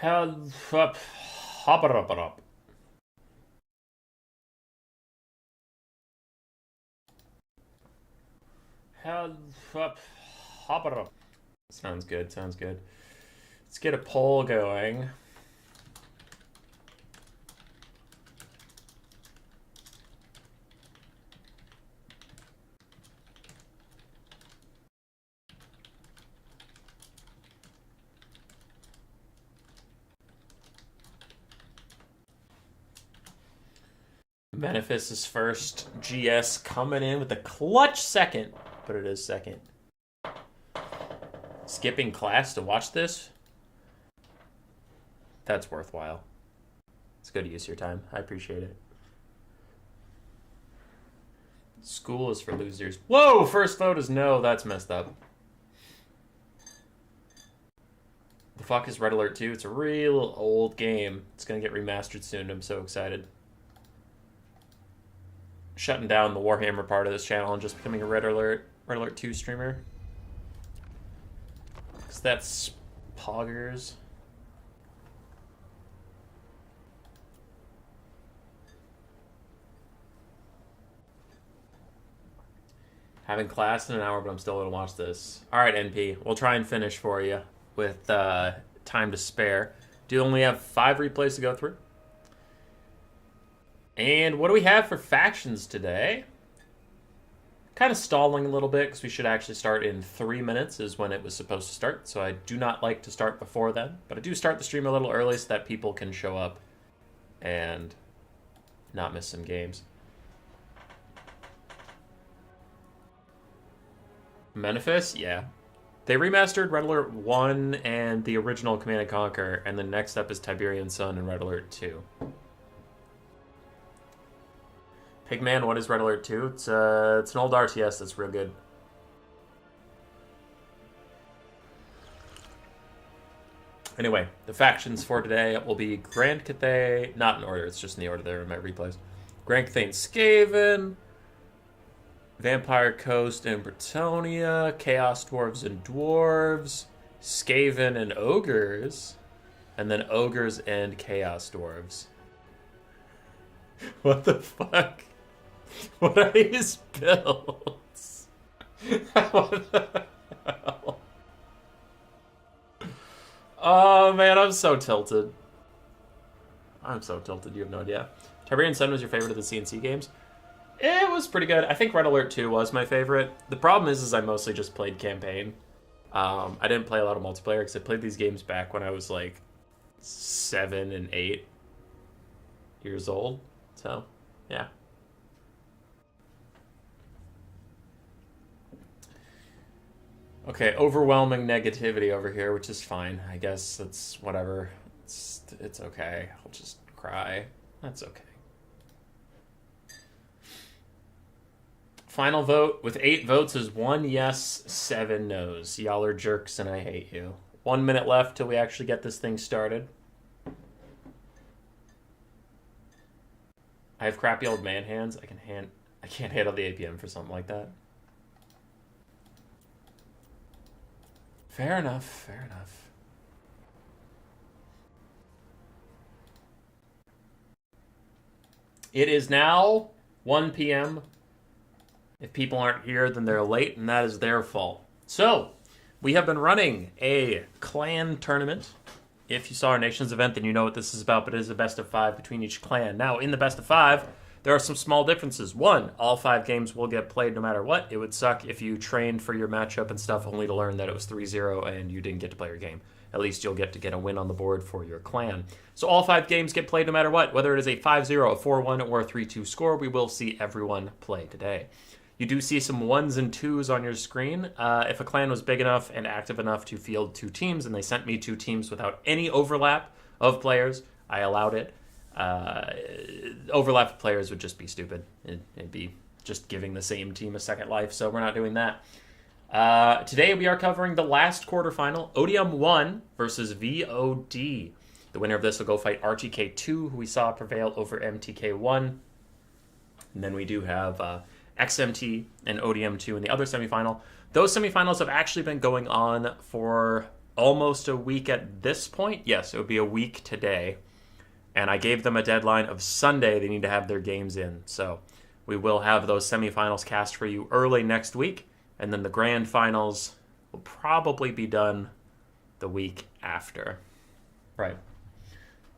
Hell, hop it up. Hell, hop it up. Sounds good. Sounds good. Let's get a poll going. Benefice is first. GS coming in with a clutch second, but it is second. Skipping class to watch this? That's worthwhile. It's good use of your time. I appreciate it. School is for losers. Whoa! First vote is no. That's messed up. The fuck is Red Alert 2? It's a real old game. It's gonna get remastered soon. I'm so excited. Shutting down the Warhammer part of this channel and just becoming a Red Alert 2 streamer. Because that's poggers. Having class in an hour, but I'm still going to watch this. Alright, NP. We'll try and finish for you with time to spare. Do only have 5 replays to go through. And what do we have for factions today? Kind of stalling a little bit because we should actually start in 3 minutes is when it was supposed to start. So I do not like to start before then. But I do start the stream a little early so that people can show up and not miss some games. Benefice? Yeah. They remastered Red Alert 1 and the original Command & Conquer. And then next up is Tiberian Sun and Red Alert 2. Pigman, what is Red Alert 2? It's an old RTS that's real good. Anyway, the factions for today will be Grand Cathay, not in order, it's just in the order there in my replays. Grand Cathay and Skaven, Vampire Coast and Bretonnia, Chaos Dwarves and Dwarves, Skaven and Ogres, and then Ogres and Chaos Dwarves. What the fuck? What are these builds? What the hell? Oh man, I'm so tilted. I'm so tilted, you have no idea. Tiberian Sun was your favorite of the CNC games? It was pretty good. I think Red Alert 2 was my favorite. The problem is I mostly just played campaign. I didn't play a lot of multiplayer because I played these games back when I was like 7 and 8 years old. So, yeah. Okay, overwhelming negativity over here, which is fine. I guess it's whatever. It's okay. I'll just cry. That's okay. Final vote with 8 votes is 1 yes, 7 no's. Y'all are jerks and I hate you. 1 minute left till we actually get this thing started. I have crappy old man hands. I can't handle the APM for something like that. Fair enough, fair enough. It is now 1 p.m. If people aren't here, then they're late, and that is their fault. So, we have been running a clan tournament. If you saw our Nations event, then you know what this is about, but it is a best of 5 between each clan. Now, in the best of 5, there are some small differences. 1, all 5 games will get played no matter what. It would suck if you trained for your matchup and stuff only to learn that it was 3-0 and you didn't get to play your game. At least you'll get to get a win on the board for your clan. So all 5 games get played no matter what. Whether it is a 5-0, a 4-1, or a 3-2 score, we will see everyone play today. You do see some 1s and 2s on your screen. If a clan was big enough and active enough to field 2 teams, and they sent me 2 teams without any overlap of players, I allowed it. Overlap of players would just be stupid. It'd be just giving the same team a second life, so we're not doing that. Today we are covering the last quarterfinal, ODM 1 versus VOD. The winner of this will go fight RTK2, who we saw prevail over MTK1. And then we do have XMT and ODM2 in the other semifinal. Those semifinals have actually been going on for almost a week at this point. Yes, it would be a week today. And I gave them a deadline of Sunday. They need to have their games in. So we will have those semifinals cast for you early next week. And then the grand finals will probably be done the week after. Right.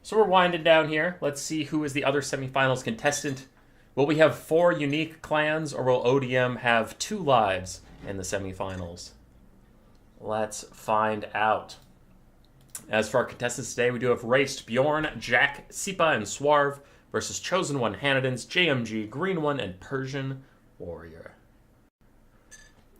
So we're winding down here. Let's see who is the other semifinals contestant. Will we have 4 unique clans, or will ODM have 2 lives in the semifinals? Let's find out. As for our contestants today, we do have Raced, Bjorn, Jack, Sipa, and Swarv versus Chosen One, Hanadins, JMG, Green One, and Persian Warrior.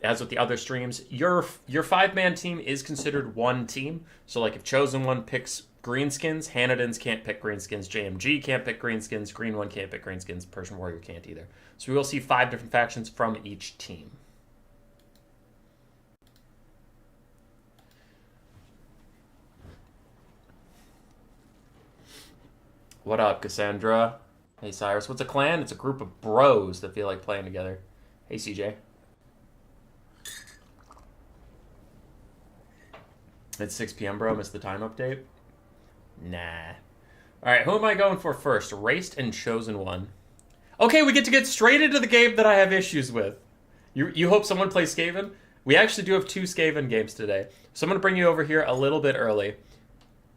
As with the other streams, your 5-man team is considered one team. So like if Chosen One picks greenskins, Hanadins can't pick greenskins, JMG can't pick greenskins, Green One can't pick greenskins, Persian Warrior can't either. So we will see 5 different factions from each team. What up, Cassandra? Hey, Cyrus. What's a clan? It's a group of bros that feel like playing together. Hey, CJ. It's 6 p.m., bro. Missed the time update? Nah. All right, who am I going for first? Raced and Chosen One. Okay, we get straight into the game that I have issues with. You hope someone plays Skaven? We actually do have 2 Skaven games today. So I'm going to bring you over here a little bit early.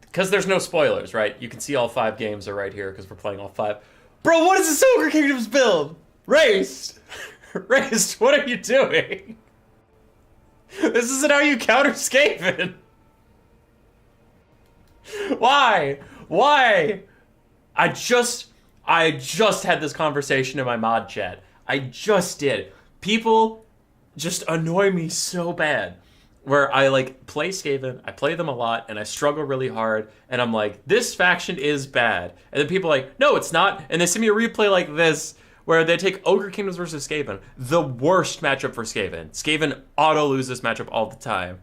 Because there's no spoilers, right? You can see all 5 games are right here because we're playing all 5. Bro, what is this Ogre Kingdoms build? Raced! Raced, what are you doing? This isn't how you counter Skaven. Why? Why? I just had this conversation in my mod chat. I just did. People just annoy me so bad. Where I like play Skaven, I play them a lot, and I struggle really hard, and I'm like, this faction is bad. And then people are like, no, it's not. And they send me a replay like this, where they take Ogre Kingdoms versus Skaven, the worst matchup for Skaven. Skaven auto lose this matchup all the time.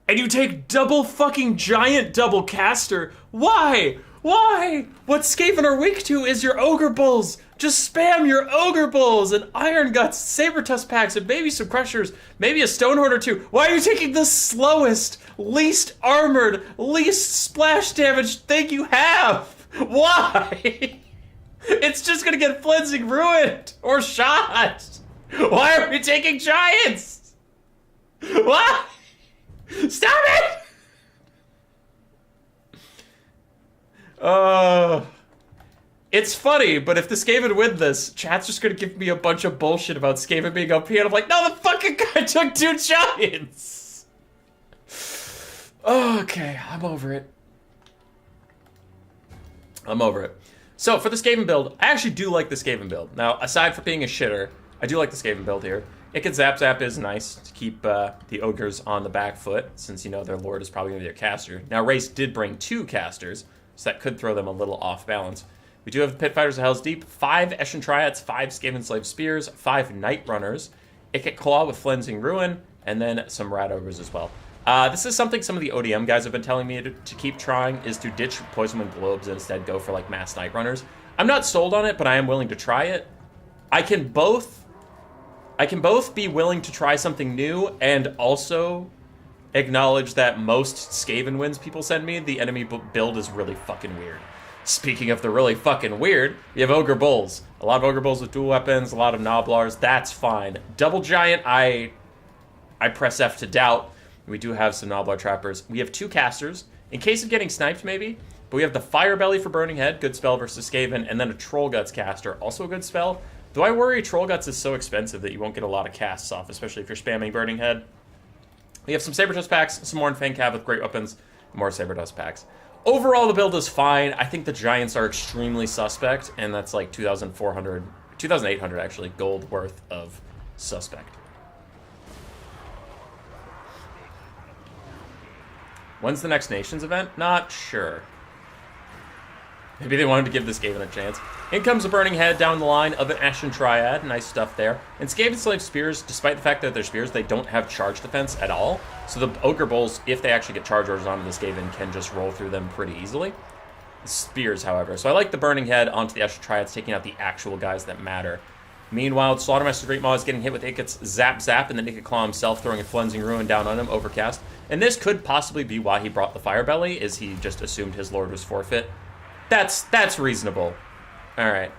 And you take double fucking giant double caster. Why? Why? What Skaven are weak to is your Ogre Bulls. Just spam your Ogre Bulls and Iron Guts, Saber Tusk packs, and maybe some Crushers, maybe a Stonehorn or 2. Why are you taking the slowest, least armored, least splash damage thing you have? Why? It's just gonna get Flensing ruined or shot. Why are we taking Giants? Why? Stop it! It's funny, but if the Skaven win this, chat's just gonna give me a bunch of bullshit about Skaven being OP, and I'm like, no, the fucking guy took 2 Giants! Okay, I'm over it. I'm over it. So, for the Skaven build, I actually do like the Skaven build. Now, aside from being a shitter, I do like the Skaven build here. Icked Zap Zap is nice to keep the Ogres on the back foot, since, you know, their Lord is probably going to be their caster. Now, Race did bring 2 casters, so that could throw them a little off balance. We do have the Pit Fighters of Hell's Deep, 5 Eshin Triads, 5 Skaven Slave Spears, 5 Night Runners, Icked Claw with Flensing Ruin, and then some Rat Ogres as well. This is something some of the ODM guys have been telling me to keep trying, is to ditch Poison Wind Globes and instead go for, like, Mass Night Runners. I'm not sold on it, but I am willing to try it. I can both be willing to try something new and also acknowledge that most Skaven wins people send me, the enemy build is really fucking weird. Speaking of the really fucking weird, we have Ogre Bulls. A lot of Ogre Bulls with dual weapons, a lot of Noblars, that's fine. Double Giant, I press F to doubt. We do have some Noblar Trappers. We have 2 casters, in case of getting sniped maybe, but we have the Fire Belly for Burning Head, good spell versus Skaven, and then a Troll Guts caster, also a good spell. Though I worry Troll Guts is so expensive that you won't get a lot of casts off, especially if you're spamming Burning Head. We have some Saber Tusk packs, some more Fang Cav with great weapons, more Saber Tusk packs. Overall, the build is fine. I think the Giants are extremely suspect, and that's like 2,800 actually, gold worth of suspect. When's the next Nations event? Not sure. Maybe they wanted to give this Skaven a chance. In comes a Burning Head down the line of an Ashen Triad. Nice stuff there. And Skaven Slave Spears, despite the fact that they're Spears, they don't have charge defense at all. So the Ogre Bulls, if they actually get charge orders onto the Skaven, can just roll through them pretty easily. Spears, however. So I like the Burning Head onto the Ashen Triads, taking out the actual guys that matter. Meanwhile, Slaughtermaster Great Maw is getting hit with Icked's Zap Zap, and then Icked Claw himself throwing a Flensing Ruin down on him, Overcast. And this could possibly be why he brought the Fire Belly, is he just assumed his lord was forfeit. That's reasonable. Alright.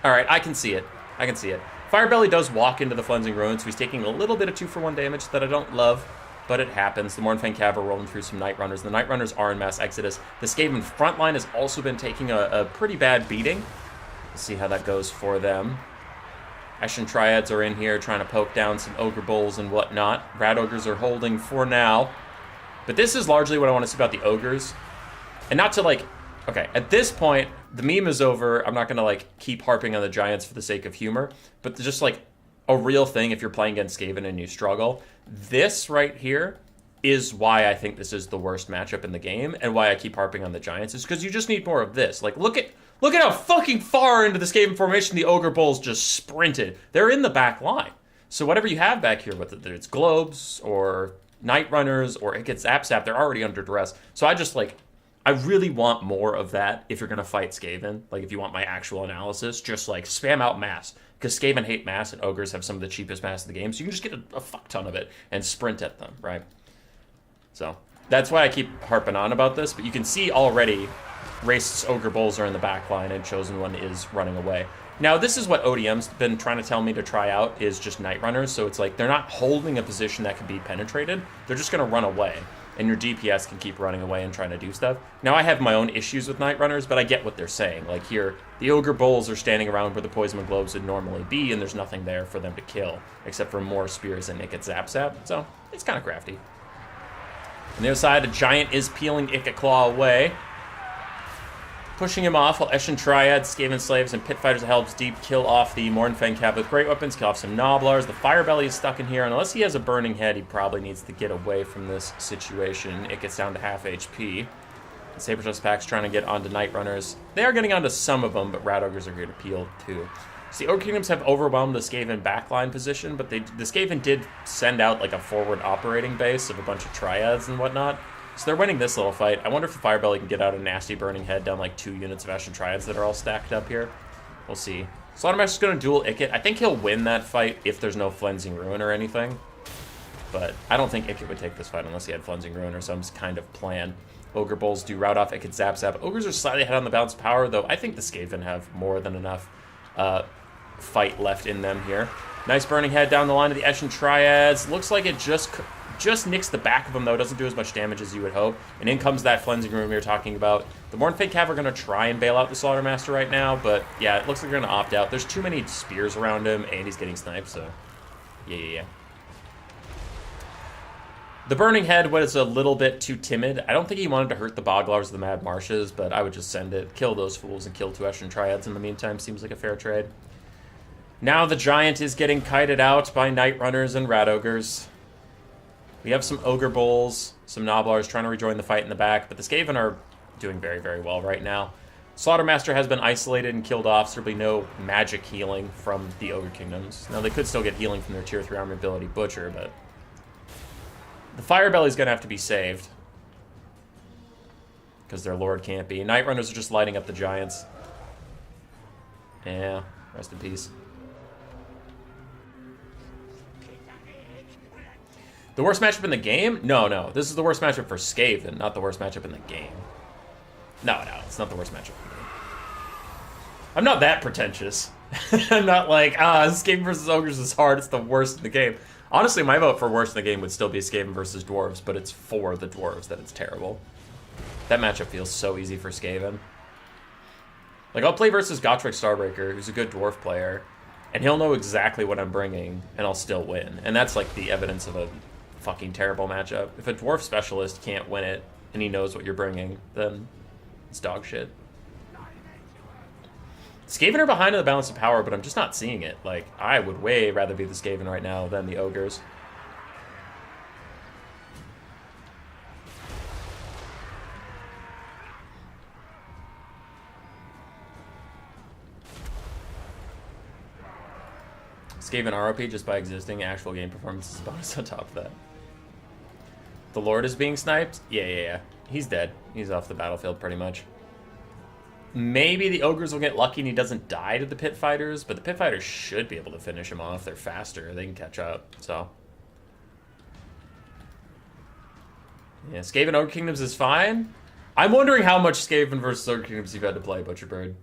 Alright, I can see it. I can see it. Fire Belly does walk into the Flensing Ruin, so he's taking a little bit of 2-for-1 damage that I don't love, but it happens. The Mournfang Cav are rolling through some Night Runners. The Night Runners are in mass exodus. The Skaven front line has also been taking a pretty bad beating. Let's see how that goes for them. Eshin Triads are in here trying to poke down some Ogre Bulls and whatnot. Rat Ogres are holding for now. But this is largely what I want to see about the Ogres. And not to, like... Okay, at this point, the meme is over. I'm not going to, like, keep harping on the Giants for the sake of humor. But just, like, a real thing if you're playing against Skaven and you struggle. This right here is why I think this is the worst matchup in the game. And why I keep harping on the Giants. Is because you just need more of this. Like, look at how fucking far into the Skaven formation the Ogre Bulls just sprinted. They're in the back line. So whatever you have back here, whether it's Globes or Night Runners or it gets Zap, they're already under duress. So I just, like... I really want more of that if you're going to fight Skaven. Like, if you want my actual analysis, just, like, spam out mass. Because Skaven hate mass, and Ogres have some of the cheapest mass in the game, so you can just get a fuck ton of it and sprint at them, right? So, that's why I keep harping on about this, but you can see already Wraith's Ogre Bulls are in the back line, and Chosen One is running away. Now, this is what ODM's been trying to tell me to try out, is just Night Runners, so it's like, they're not holding a position that can be penetrated, they're just going to run away. And your DPS can keep running away and trying to do stuff. Now, I have my own issues with Night Runners, but I get what they're saying. Like, here, the Ogre Bulls are standing around where the Poison Globes would normally be, and there's nothing there for them to kill, except for more spears and Icket Zap. So, it's kind of crafty. On the other side, a Giant is peeling Icket Claw away. Pushing him off while Eshin Triads, Skaven Slaves, and Pit Fighters of Helps Deep kill off the Mournfang Cav with great weapons, kill off some Noblars. The Fire Belly is stuck in here, and unless he has a Burning Head, he probably needs to get away from this situation. It gets down to half HP. The Sabertooth Pack's trying to get onto Night Runners. They are getting onto some of them, but Rat Ogres are here to peel too. So the Ogre Kingdoms have overwhelmed the Skaven backline position, but the Skaven did send out like a forward operating base of a bunch of Triads and whatnot. So they're winning this little fight. I wonder if the Fire Belly can get out a nasty Burning Head down like 2 units of Ashen Triads that are all stacked up here. We'll see. Slaughtermaster's going to duel Icket. I think he'll win that fight if there's no Flensing Ruin or anything. But I don't think Icket would take this fight unless he had Flensing Ruin or some kind of plan. Ogre Bulls do rout off Icket Zap. Ogres are slightly ahead on the balance of power, though I think the Skaven have more than enough fight left in them here. Nice Burning Head down the line of the Eshin Triads. Looks like it just nicks the back of them, though. Doesn't do as much damage as you would hope. And in comes that Flensing Room we were talking about. The Mournfang Cav are going to try and bail out the Slaughtermaster right now, but yeah, it looks like they're going to opt out. There's too many spears around him, and he's getting sniped, so yeah. The Burning Head was a little bit too timid. I don't think he wanted to hurt the Boglars of the Mad Marshes, but I would just send it, kill those fools, and kill 2 Eshin Triads in the meantime. Seems like a fair trade. Now the Giant is getting kited out by Night Runners and Rat Ogres. We have some Ogre Bulls, some Noblars trying to rejoin the fight in the back, but the Skaven are doing very, very well right now. Slaughtermaster has been isolated and killed off, so there'll be no magic healing from the Ogre Kingdoms. Now, they could still get healing from their Tier 3 armor ability, Butcher, but the Fire Belly's going to have to be saved because their Lord can't be. Night Runners are just lighting up the Giants. Yeah, rest in peace. The worst matchup in the game? No. This is the worst matchup for Skaven, not the worst matchup in the game. No, it's not the worst matchup in the game. I'm not that pretentious. I'm not like, Skaven versus Ogres is hard, it's the worst in the game. Honestly, my vote for worst in the game would still be Skaven versus Dwarves, but it's for the Dwarves that it's terrible. That matchup feels so easy for Skaven. Like, I'll play versus Gotrek Starbreaker, who's a good Dwarf player, and he'll know exactly what I'm bringing, and I'll still win. And that's like the evidence of a fucking terrible matchup. If a Dwarf specialist can't win it, and he knows what you're bringing, then it's dog shit. Skaven are behind in the balance of power, but I'm just not seeing it. Like, I would way rather be the Skaven right now than the Ogres. Skaven ROP just by existing, actual game performance is a bonus on top of that. The Lord is being sniped? Yeah. He's dead. He's off the battlefield pretty much. Maybe the Ogres will get lucky and he doesn't die to the Pit Fighters, but the Pit Fighters should be able to finish him off. They're faster. They can catch up, so. Yeah, Skaven Ogre Kingdoms is fine. I'm wondering how much Skaven versus Ogre Kingdoms you've had to play, Butcherbird.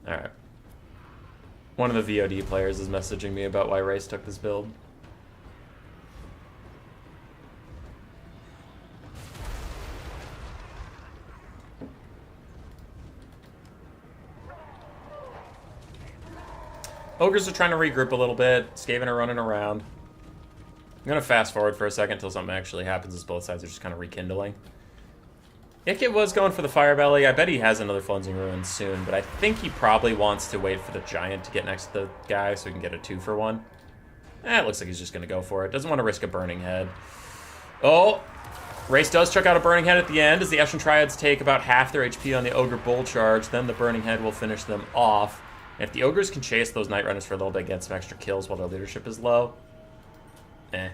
Alright. One of the VOD players is messaging me about why Race took this build. Ogres are trying to regroup a little bit. Skaven are running around. I'm going to fast forward for a second until something actually happens as both sides are just kind of rekindling. Ikit was going for the Fire Belly. I bet he has another Flensing Ruin soon, but I think he probably wants to wait for the Giant to get next to the guy so he can get a 2-for-1. It looks like he's just going to go for it. Doesn't want to risk a Burning Head. Oh! Race does chuck out a Burning Head at the end as the Eshin Triads take about half their HP on the Ogre Bull Charge. Then the Burning Head will finish them off. And if the Ogres can chase those Night Runners for a little bit, get some extra kills while their leadership is low, eh.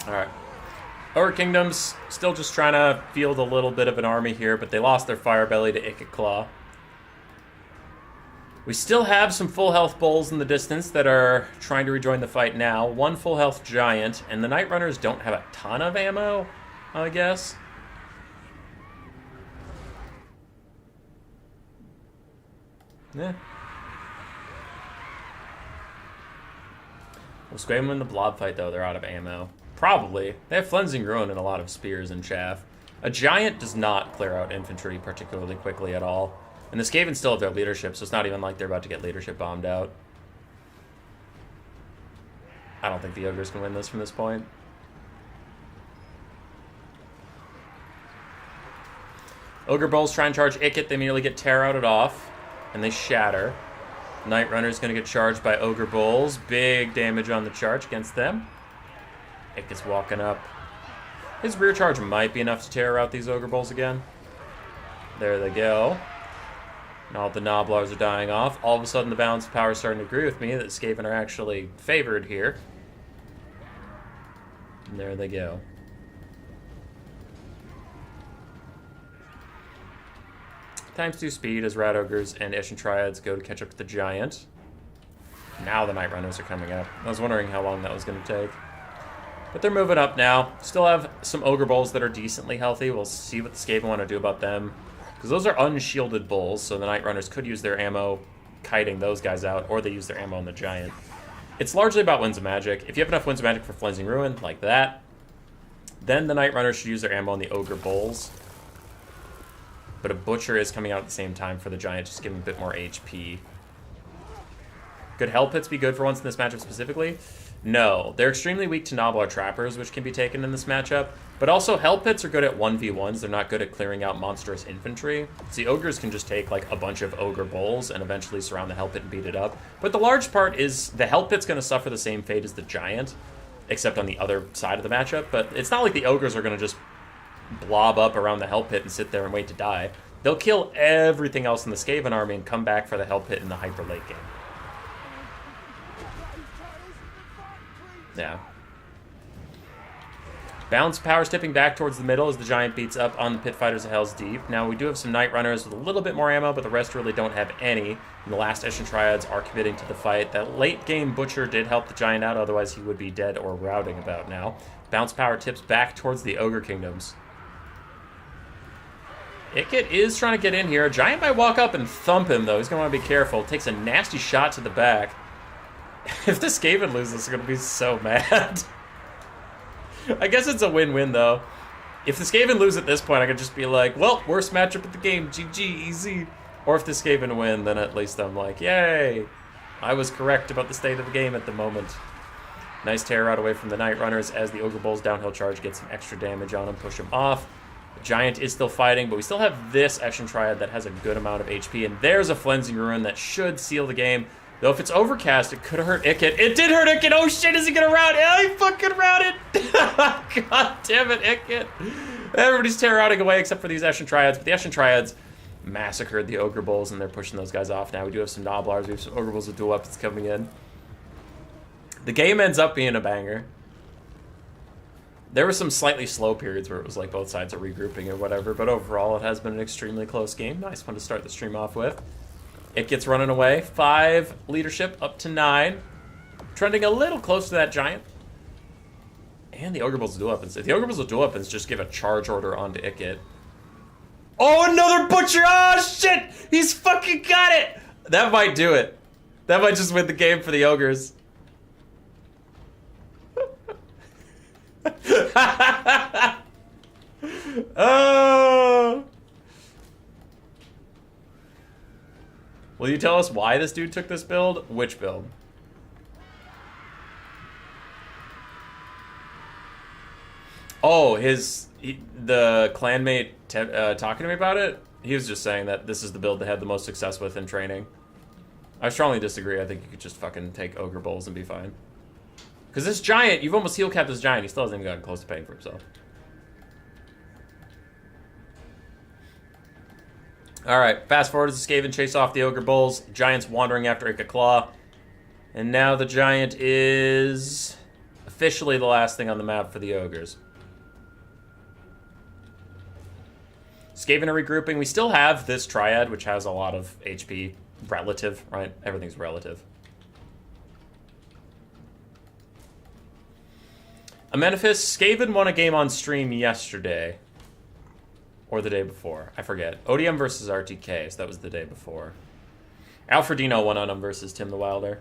Alright. Ogre Kingdoms still just trying to field a little bit of an army here, but they lost their Fire Belly to Ikit Claw. We still have some full health bulls in the distance that are trying to rejoin the fight now. One full health Giant, and the Night Runners don't have a ton of ammo, I guess. Yeah. Will Skaven win the blob fight, though? They're out of ammo. Probably. They have Flensing Ruin and a lot of spears and chaff. A Giant does not clear out infantry particularly quickly at all. And the Skaven still have their leadership, so it's not even like they're about to get leadership bombed out. I don't think the Ogres can win this from this point. Ogre Bulls try and charge Ikit. They immediately get tear-outed off, and they shatter. Night Runner's going to get charged by Ogre Bulls. Big damage on the charge against them. Ikit's walking up. His rear charge might be enough to tear out these Ogre Bulls again. There they go. And all the Noblars are dying off. All of a sudden, the balance of power is starting to agree with me that Skaven are actually favored here. And there they go. Times 2 speed as Rat Ogres and Eshin Triads go to catch up to the Giant. Now the Night Runners are coming up. I was wondering how long that was going to take. But they're moving up now. Still have some Ogre Bulls that are decently healthy. We'll see what the Skaven want to do about them. Because those are unshielded bulls, so the Night Runners could use their ammo kiting those guys out, or they use their ammo on the Giant. It's largely about Winds of Magic. If you have enough Winds of Magic for Flensing Ruin, like that, then the Night Runners should use their ammo on the Ogre Bulls. But a Butcher is coming out at the same time for the Giant, just giving a bit more HP. Could Hell Pits be good for once in this matchup specifically? No. They're extremely weak to Noblar Trappers, which can be taken in this matchup. But also, Hell Pits are good at 1v1s. They're not good at clearing out monstrous infantry. So the Ogres can just take like a bunch of Ogre Bulls and eventually surround the Hell Pit and beat it up. But the large part is the Hell Pit's going to suffer the same fate as the Giant, except on the other side of the matchup. But it's not like the Ogres are going to just blob up around the Hell Pit and sit there and wait to die. They'll kill everything else in the Skaven army and come back for the Hell Pit in the hyper late game. Yeah. Balance power's tipping back towards the middle as the Giant beats up on the Pit Fighters of Hell's Deep. Now, we do have some Night Runners with a little bit more ammo, but the rest really don't have any. And the last Eshin Triads are committing to the fight. That late game Butcher did help the Giant out, otherwise he would be dead or routing about now. Bounce power tips back towards the Ogre Kingdoms. Ikit is trying to get in here. Giant might walk up and thump him, though. He's going to want to be careful. Takes a nasty shot to the back. If the Skaven loses, I'm going to be so mad. I guess it's a win-win, though. If the Skaven lose at this point, I could just be like, well, worst matchup of the game, GG, easy. Or if the Skaven win, then at least I'm like, yay. I was correct about the state of the game at the moment. Nice tear out away from the Night Runners as the Ogre Bull's downhill charge gets some extra damage on him, push him off. The Giant is still fighting, but we still have this Eshin Triad that has a good amount of HP, and there's a Flensing Ruin that should seal the game. Though if it's overcast, it could hurt Ikit. It did hurt Ikit! Oh shit, is he gonna rout? Yeah, he fucking routed! God damn it, Ikit! Everybody's tear-outing away except for these Eshin Triads, but the Eshin Triads massacred the Ogre Bulls, and they're pushing those guys off now. We do have some Noblars, we have some Ogre Bulls with dual weapons coming in. The game ends up being a banger. There were some slightly slow periods where it was like both sides are regrouping or whatever, but overall it has been an extremely close game. Nice one to start the stream off with. It gets running away. 5 leadership up to 9. Trending a little close to that Giant. And the Ogre Bulls with dual weapons. If the Ogre Bulls with dual weapons just give a charge order onto Ikit. Oh, another Butcher! Oh, shit! He's fucking got it! That might do it. That might just win the game for the Ogres. Oh! Will you tell us why this dude took this build? Which build? Oh, the clanmate talking to me about it? He was just saying that this is the build they had the most success with in training. I strongly disagree. I think you could just fucking take Ogre Bulls and be fine. Because this Giant, you've almost heal capped this Giant. He still hasn't even gotten close to paying for himself. Alright, fast forward as the Skaven chase off the Ogre Bulls. Giant's wandering after Ikit Claw. And now the Giant is officially the last thing on the map for the Ogres. Skaven are regrouping. We still have this Triad, which has a lot of HP. Relative, right? Everything's relative. Amenephis, Skaven won a game on stream yesterday. Or the day before. I forget. ODM versus RTK, so that was the day before. Alfredino won on him versus Tim the Wilder.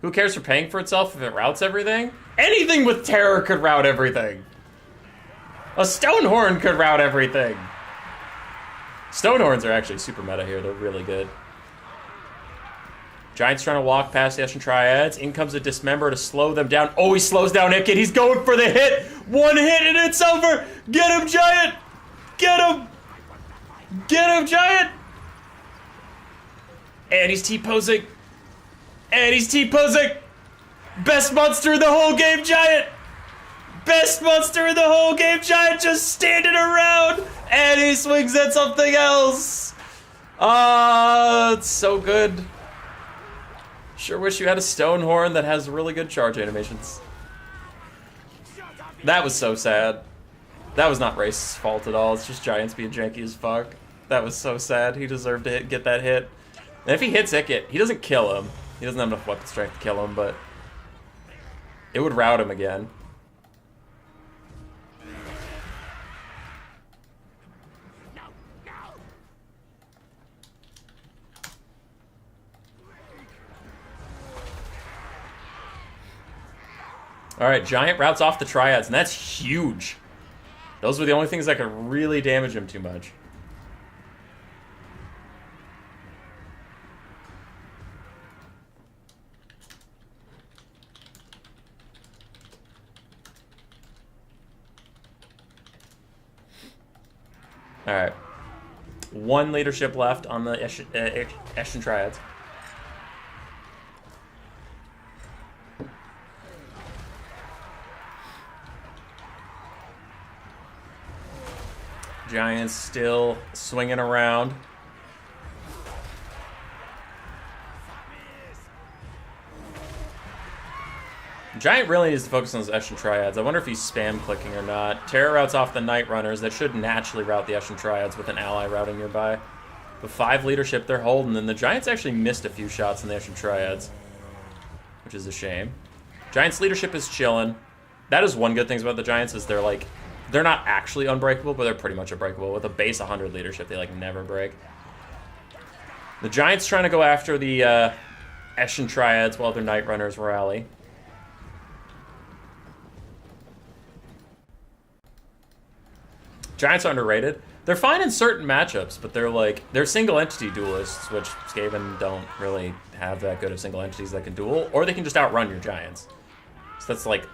Who cares for paying for itself if it routes everything? Anything with terror could route everything. A Stonehorn could route everything. Stonehorns are actually super meta here. They're really good. Giant's trying to walk past the Eshin Triads. In comes a Dismember to slow them down. Oh, he slows down Ikit. He's going for the hit. One hit and it's over. Get him, Giant. Get him. Get him, Giant. And he's T-posing. And he's T-posing. Best monster in the whole game, Giant. Best monster in the whole game, Giant. Just standing around. And he swings at something else. It's so good. Sure wish you had a Stonehorn that has really good charge animations. That was so sad. That was not Race's fault at all. It's just Giants being janky as fuck. That was so sad. He deserved to get that hit. And if he hits Ikit, he doesn't kill him. He doesn't have enough weapon strength to kill him, but it would rout him again. Alright, Giant routes off the Triads, and that's huge. Those were the only things that could really damage him too much. Alright. 1 leadership left on the Eshin Triads. Giants still swinging around. Giant really needs to focus on those Eshin Triads. I wonder if he's spam clicking or not. Terror routes off the Night Runners. That should naturally route the Eshin Triads with an ally routing nearby. But 5 leadership they're holding, and the Giants actually missed a few shots in the Eshin Triads, which is a shame. Giants leadership is chilling. That is one good thing about the Giants is they're not actually unbreakable, but they're pretty much unbreakable. With a base 100 leadership, they never break. The Giants trying to go after the Eshin Triads while their Night Runners rally. Giants are underrated. They're fine in certain matchups, but they're single entity duelists, which Skaven don't really have that good of single entities that can duel, or they can just outrun your Giants. So that's like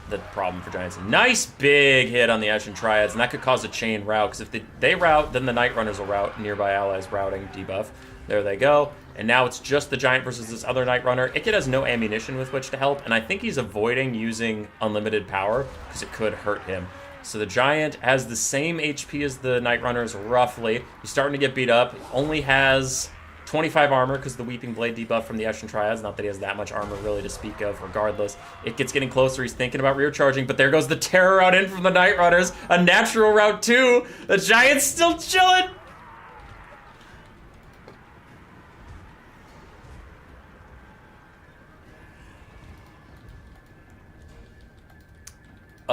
the problem for Giants. Nice big hit on the Ashen Triads, and that could cause a chain rout, because if they rout, then the Night Runners will rout, nearby allies routing, debuff. There they go. And now it's just the Giant versus this other Night Runner. Ikit has no ammunition with which to help, and I think he's avoiding using unlimited power, because it could hurt him. So the Giant has the same HP as the Night Runners, roughly. He's starting to get beat up. Only has 25 armor because the Weeping Blade debuff from the Ashen Triads. Not that he has that much armor really to speak of, regardless. It gets getting closer. He's thinking about rear charging, but there goes the terror route in from the Night Runners. A natural route too. The Giant's still chilling.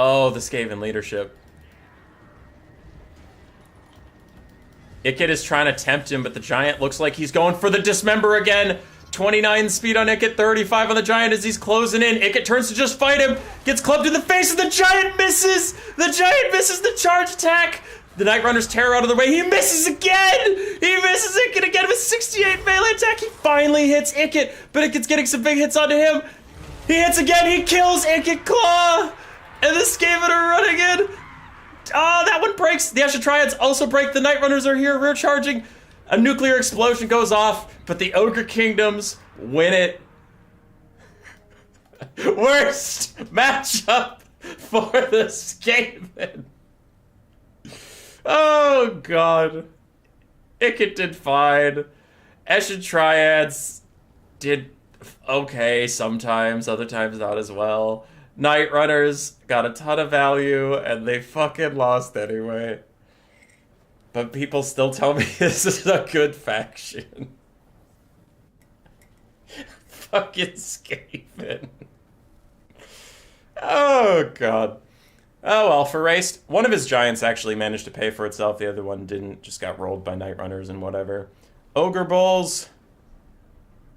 Oh, the Skaven leadership. Ikit is trying to tempt him, but the Giant looks like he's going for the Dismember again. 29 speed on Ikit, 35 on the Giant as he's closing in. Ikit turns to just fight him, gets clubbed in the face, and the Giant misses! The Giant misses the charge attack! The Night Runner's terror out of the way. He misses again! He misses Ikit again with 68 melee attack. He finally hits Ikit, but Ikit's getting some big hits onto him. He hits again, he kills Ikit Claw! And the Skaven are running in. Oh, that one breaks. The Ashen Triads also break. The Night Runners are here, rear charging. A nuclear explosion goes off, but the Ogre Kingdoms win it. Worst matchup for the Skaven. Oh, God. Ikit did fine. Ashen Triads did okay sometimes, other times not as well. Night Runners got a ton of value, and they fucking lost anyway. But people still tell me this is a good faction. Fucking Skaven. Oh, God. Oh, well, for Raced, one of his Giants actually managed to pay for itself. The other one didn't, just got rolled by Night Runners and whatever. Ogre Bulls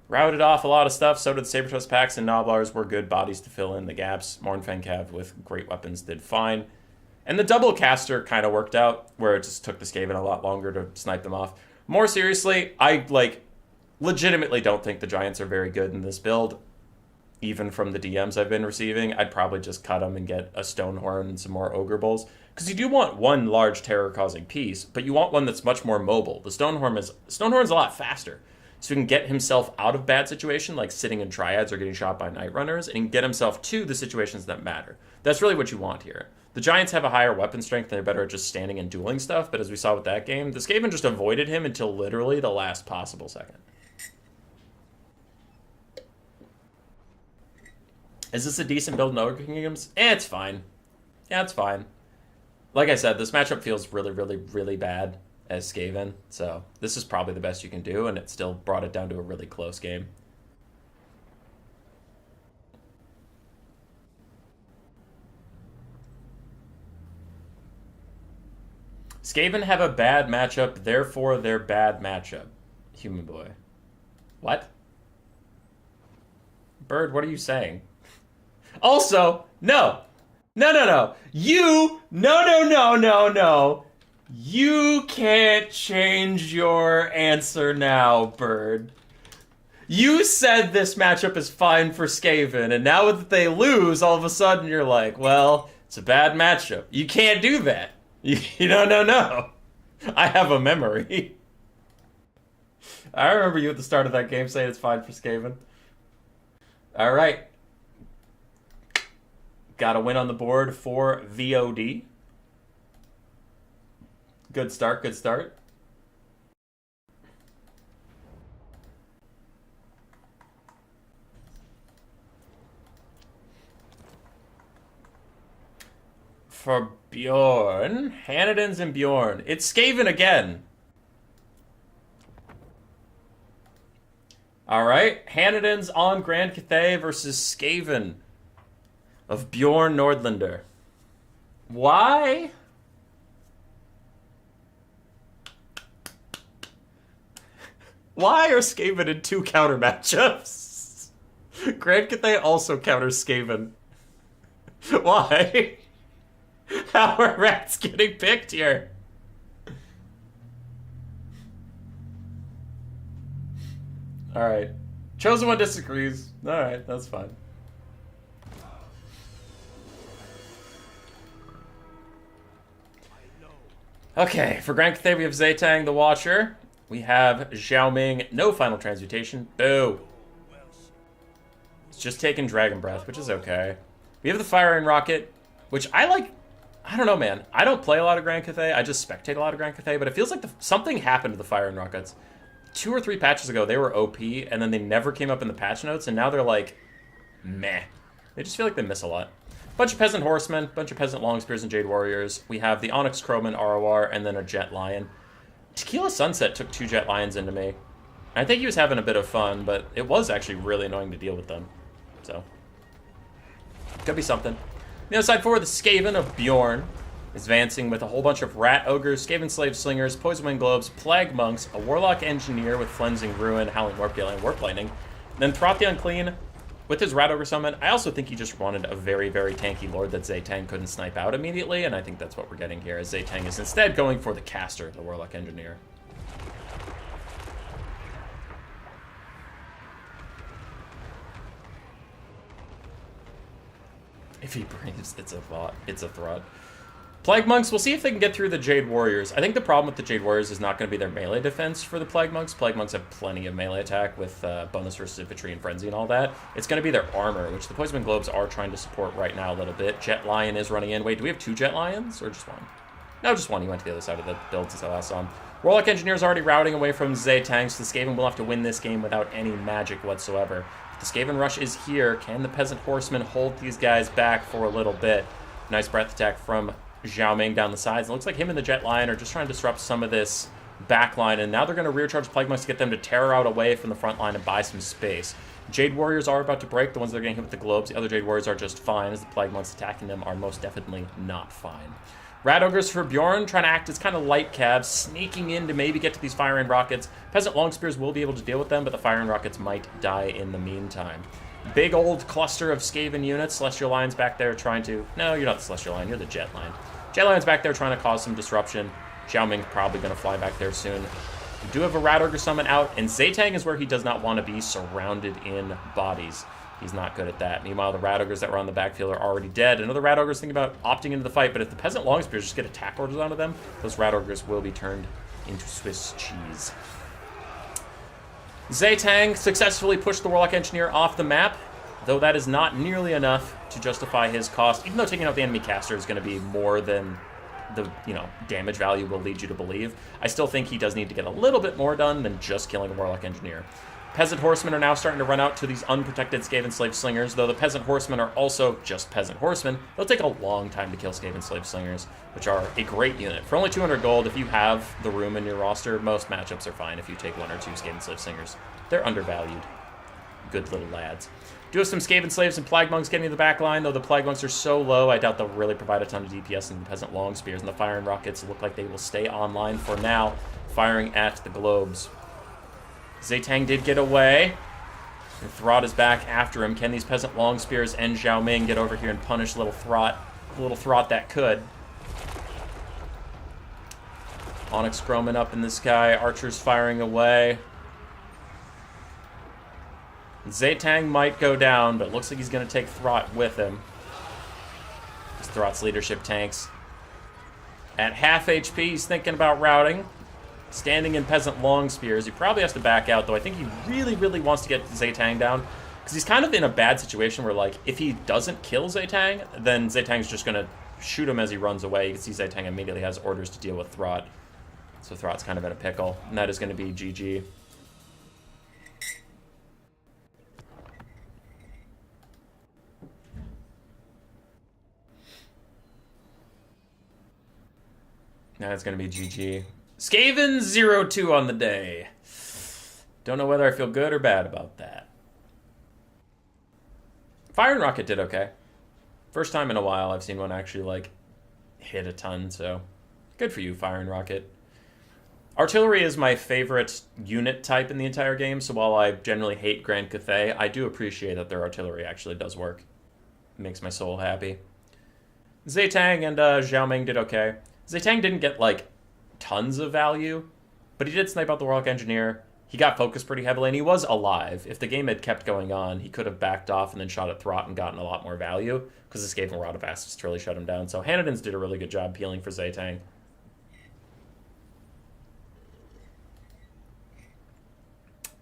routed off a lot of stuff. So did Sabertooth Packs, and Noblars were good bodies to fill in the gaps. Mournfang Cav with great weapons did fine. And the double caster kind of worked out, where it just took the Skaven a lot longer to snipe them off. More seriously, I, legitimately don't think the Giants are very good in this build. Even from the DMs I've been receiving, I'd probably just cut them and get a Stonehorn and some more Ogre Bulls. Because you do want one large terror-causing piece, but you want one that's much more mobile. The Stonehorn's a lot faster. So he can get himself out of bad situation, like sitting in Triads or getting shot by Night Runners, and get himself to the situations that matter. That's really what you want here. The Giants have a higher weapon strength, and they're better at just standing and dueling stuff, but as we saw with that game, the Skaven just avoided him until literally the last possible second. Is this a decent build in Ogre Kingdoms? It's fine. Yeah, it's fine. Like I said, this matchup feels really, really, really bad as Skaven, so this is probably the best you can do, and it still brought it down to a really close game. Skaven have a bad matchup, therefore they're bad matchup. Human boy. What? Bird, what are you saying? Also, no. No. No. You can't change your answer now, Bird. You said this matchup is fine for Skaven, and now that they lose, all of a sudden you're like, well, it's a bad matchup. You can't do that. No. I have a memory. I remember you at the start of that game saying it's fine for Skaven. All right. Got a win on the board for VOD. Good start. For Bjorn, Hanniden's and Bjorn. It's Skaven again. All right, Hanniden's on Grand Cathay versus Skaven of Bjorn Nordlander. Why? Why are Skaven in two counter matchups? Grand Cathay also counters Skaven. Why? How are rats getting picked here? Alright. Chosen one disagrees. Alright, that's fine. Okay, for Grand Cathay, we have Zaytang the Watcher. We have Xiaoming, no final transmutation. Boo. It's just taking Dragon Breath, which is okay. We have the Firing Rocket, which I like. I don't know, man. I don't play a lot of Grand Cathay. I just spectate a lot of Grand Cathay, but it feels like something happened to the Firing Rockets. 2 or 3 patches ago, they were OP, and then they never came up in the patch notes, and now they're like, meh. They just feel like they miss a lot. Bunch of Peasant Horsemen, bunch of Peasant Longspears and Jade Warriors. We have the Onyx Crowman ROR, and then a Jet Lion. Tequila Sunset took 2 Jet Lions into me. I think he was having a bit of fun, but it was actually really annoying to deal with them. So, could be something. The other side 4, the Skaven of Bjorn is advancing with a whole bunch of Rat Ogres, Skaven Slave Slingers, Poison Wind Globes, Plague Monks, a Warlock Engineer with Flensing Ruin, Howling Warp Gale, and Warp Lightning. Then Throth the Unclean with his Rat Ogre summon. I also think he just wanted a very, very tanky Lord that Zaytang couldn't snipe out immediately, and I think that's what we're getting here, as Zaytang is instead going for the Caster, the Warlock Engineer. If he breathes, it's a thought. It's a threat. Plague Monks, we'll see if they can get through the Jade Warriors. I think the problem with the Jade Warriors is not going to be their melee defense for the Plague Monks. Plague Monks have plenty of melee attack with bonus versus infantry and frenzy and all that. It's going to be their armor, which the Poison Wind Globes are trying to support right now a little bit. Jet Lion is running in. Wait, do we have 2 Jet Lions or just 1? No, just 1. He went to the other side of the build since I last saw him. Warlock Engineer is already routing away from Zaytang, so the Skaven will have to win this game without any magic whatsoever. The Skaven Rush is here. Can the Peasant Horsemen hold these guys back for a little bit? Nice breath attack from Xiaoming down the sides. It looks like him and the Jet Lion are just trying to disrupt some of this backline, and now they're going to rear charge Plague Monks to get them to tear out away from the front line and buy some space. Jade Warriors are about to break, the ones that are getting hit with the globes. The other Jade Warriors are just fine, as the Plague Monks attacking them are most definitely not fine. Rat Ogres for Bjorn, trying to act as kind of light cabs, sneaking in to maybe get to these Firing Rockets. Peasant Longspears will be able to deal with them, but the Firing Rockets might die in the meantime. Big old cluster of Skaven units. Celestial Lion's back there trying to... No, you're not the Celestial Lion, you're the Jet Lion. Jet Lion's back there trying to cause some disruption. Xiaoming's probably going to fly back there soon. We do have a Rat Ogre summon out, and Zaytang is where he does not want to be surrounded in bodies. He's not good at that. Meanwhile, the Rat Ogres that were on the backfield are already dead. Another Rat Ogre's thinking about opting into the fight, but if the Peasant Longspears just get attack orders onto them, those Rat Ogres will be turned into Swiss cheese. Zaytang successfully pushed the Warlock Engineer off the map, though that is not nearly enough to justify his cost, even though taking out the enemy caster is going to be more than the damage value will lead you to believe. I still think he does need to get a little bit more done than just killing a Warlock Engineer. Peasant Horsemen are now starting to run out to these unprotected Skaven Slave Slingers, though the Peasant Horsemen are also just Peasant Horsemen. They'll take a long time to kill Skaven Slave Slingers, which are a great unit. For only 200 gold, if you have the room in your roster, most matchups are fine if you take 1 or 2 Skaven Slave Slingers. They're undervalued. Good little lads. Do have some Skaven Slaves and Plague Monks getting to the back line, though the Plague Monks are so low, I doubt they'll really provide a ton of DPS, and the Peasant Longspears and the Firing Rockets look like they will stay online for now, firing at the globes. Zaytang did get away, and Throth is back after him. Can these Peasant Longspears and Xiaoming get over here and punish little Throth that could? Onyx Crowman up in the sky, archers firing away. Zaytang might go down, but it looks like he's going to take Throth with him. It's Throth's leadership tanks. At half HP, he's thinking about routing. Standing in Peasant Longspears. He probably has to back out, though I think he really, really wants to get Zaytang down. Because he's kind of in a bad situation where, like, if he doesn't kill Zaytang, then Zaytang's just going to shoot him as he runs away. You can see Zaytang immediately has orders to deal with Throth. So Throth's kind of in a pickle. And that is going to be GG. Now it's going to be GG. Skaven 0-2 on the day. Don't know whether I feel good or bad about that. Firing Rocket did okay. First time in a while I've seen one actually, like, hit a ton, so good for you, Firing Rocket. Artillery is my favorite unit type in the entire game, so while I generally hate Grand Cathay, I do appreciate that their artillery actually does work. It makes my soul happy. Zaytang and Xiaoming did okay. Zaytang didn't get, like, tons of value, but he did snipe out the Warlock Engineer. He got focused pretty heavily, and he was alive. If the game had kept going on, he could have backed off and then shot at Throth and gotten a lot more value, because this gave him a lot of assets to really shut him down. So Hanadins did a really good job peeling for Zaytang.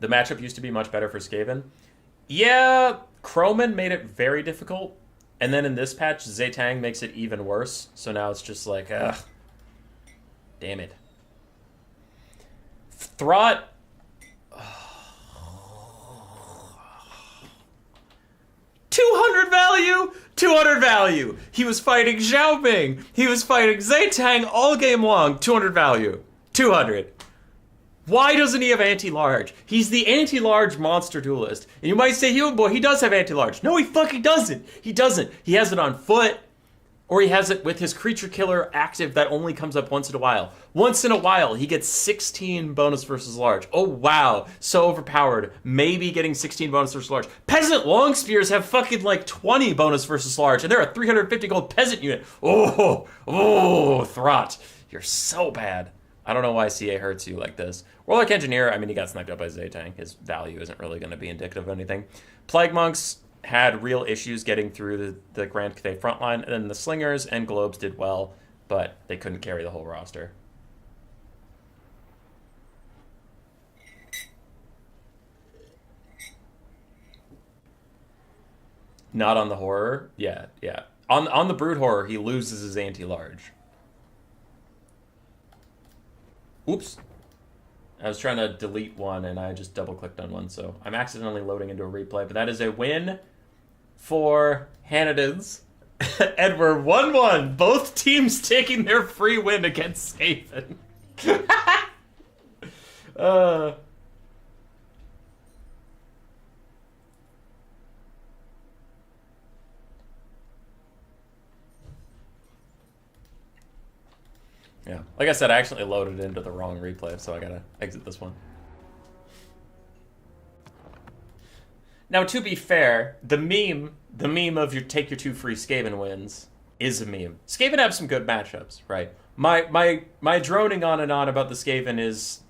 The matchup used to be much better for Skaven. Yeah, Croman made it very difficult. And then in this patch, Zaytang makes it even worse. So now it's just like, ugh. Damn it. Throt. 200 value! 200 value! He was fighting Xiaoming. He was fighting Zaytang all game long. 200 value. 200. Why doesn't he have anti-large? He's the anti-large monster duelist. And you might say, Human Boy, he does have anti-large. No, he fucking doesn't. He doesn't. He has it on foot, or he has it with his creature killer active that only comes up once in a while. Once in a while, he gets 16 bonus versus large. Oh, wow. So overpowered. Maybe getting 16 bonus versus large. Peasant long spears have fucking like 20 bonus versus large, and they're a 350 gold peasant unit. Oh, Throt. You're so bad. I don't know why CA hurts you like this. Warlock Engineer, I mean, he got sniped up by Zaytang. His value isn't really going to be indicative of anything. Plague Monks had real issues getting through the Grand Cathay frontline, and then the Slingers and Globes did well, but they couldn't carry the whole roster. Not on the Horror? Yeah. On the Brood Horror, he loses his anti-large. Oops. I was trying to delete one, and I just double-clicked on one, so I'm accidentally loading into a replay. But that is a win for Hanniden's. And we're 1-1. Both teams taking their free win against Skaven. Yeah, like I said, I accidentally loaded into the wrong replay, so I gotta exit this one. Now, to be fair, the meme of your take your 2 free Skaven wins is a meme. Skaven have some good matchups, right? My droning on and on about the Skaven is,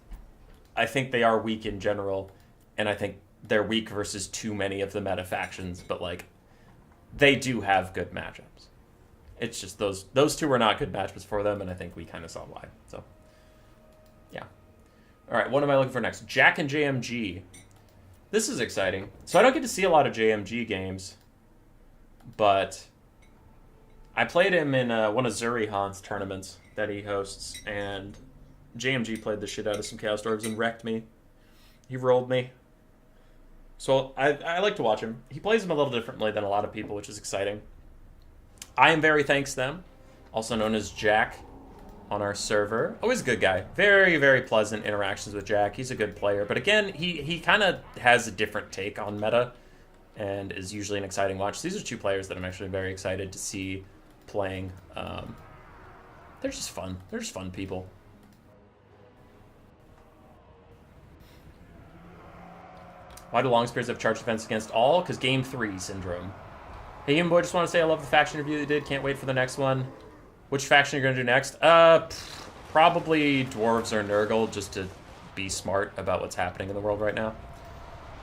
I think they are weak in general, and I think they're weak versus too many of the meta factions, but like, they do have good matchups. It's just those two were not good matchups for them, and I think we kind of saw why. So, yeah. All right, what am I looking for next? Jack and JMG. This is exciting. So I don't get to see a lot of JMG games, but I played him in one of Zuri Han's tournaments that he hosts, and JMG played the shit out of some Chaos Dwarves and wrecked me. He rolled me. So I like to watch him. He plays him a little differently than a lot of people, which is exciting. I am very thanks them, also known as Jack on our server. Always a good guy. Very, very pleasant interactions with Jack. He's a good player. But again, he kind of has a different take on meta and is usually an exciting watch. These are 2 players that I'm actually very excited to see playing. They're just fun. They're just fun people. Why do long spears have charge defense against all? Because game 3 syndrome. Hey, Human Boy, just want to say I love the faction review you did. Can't wait for the next one. Which faction are you going to do next? Probably Dwarves or Nurgle, just to be smart about what's happening in the world right now.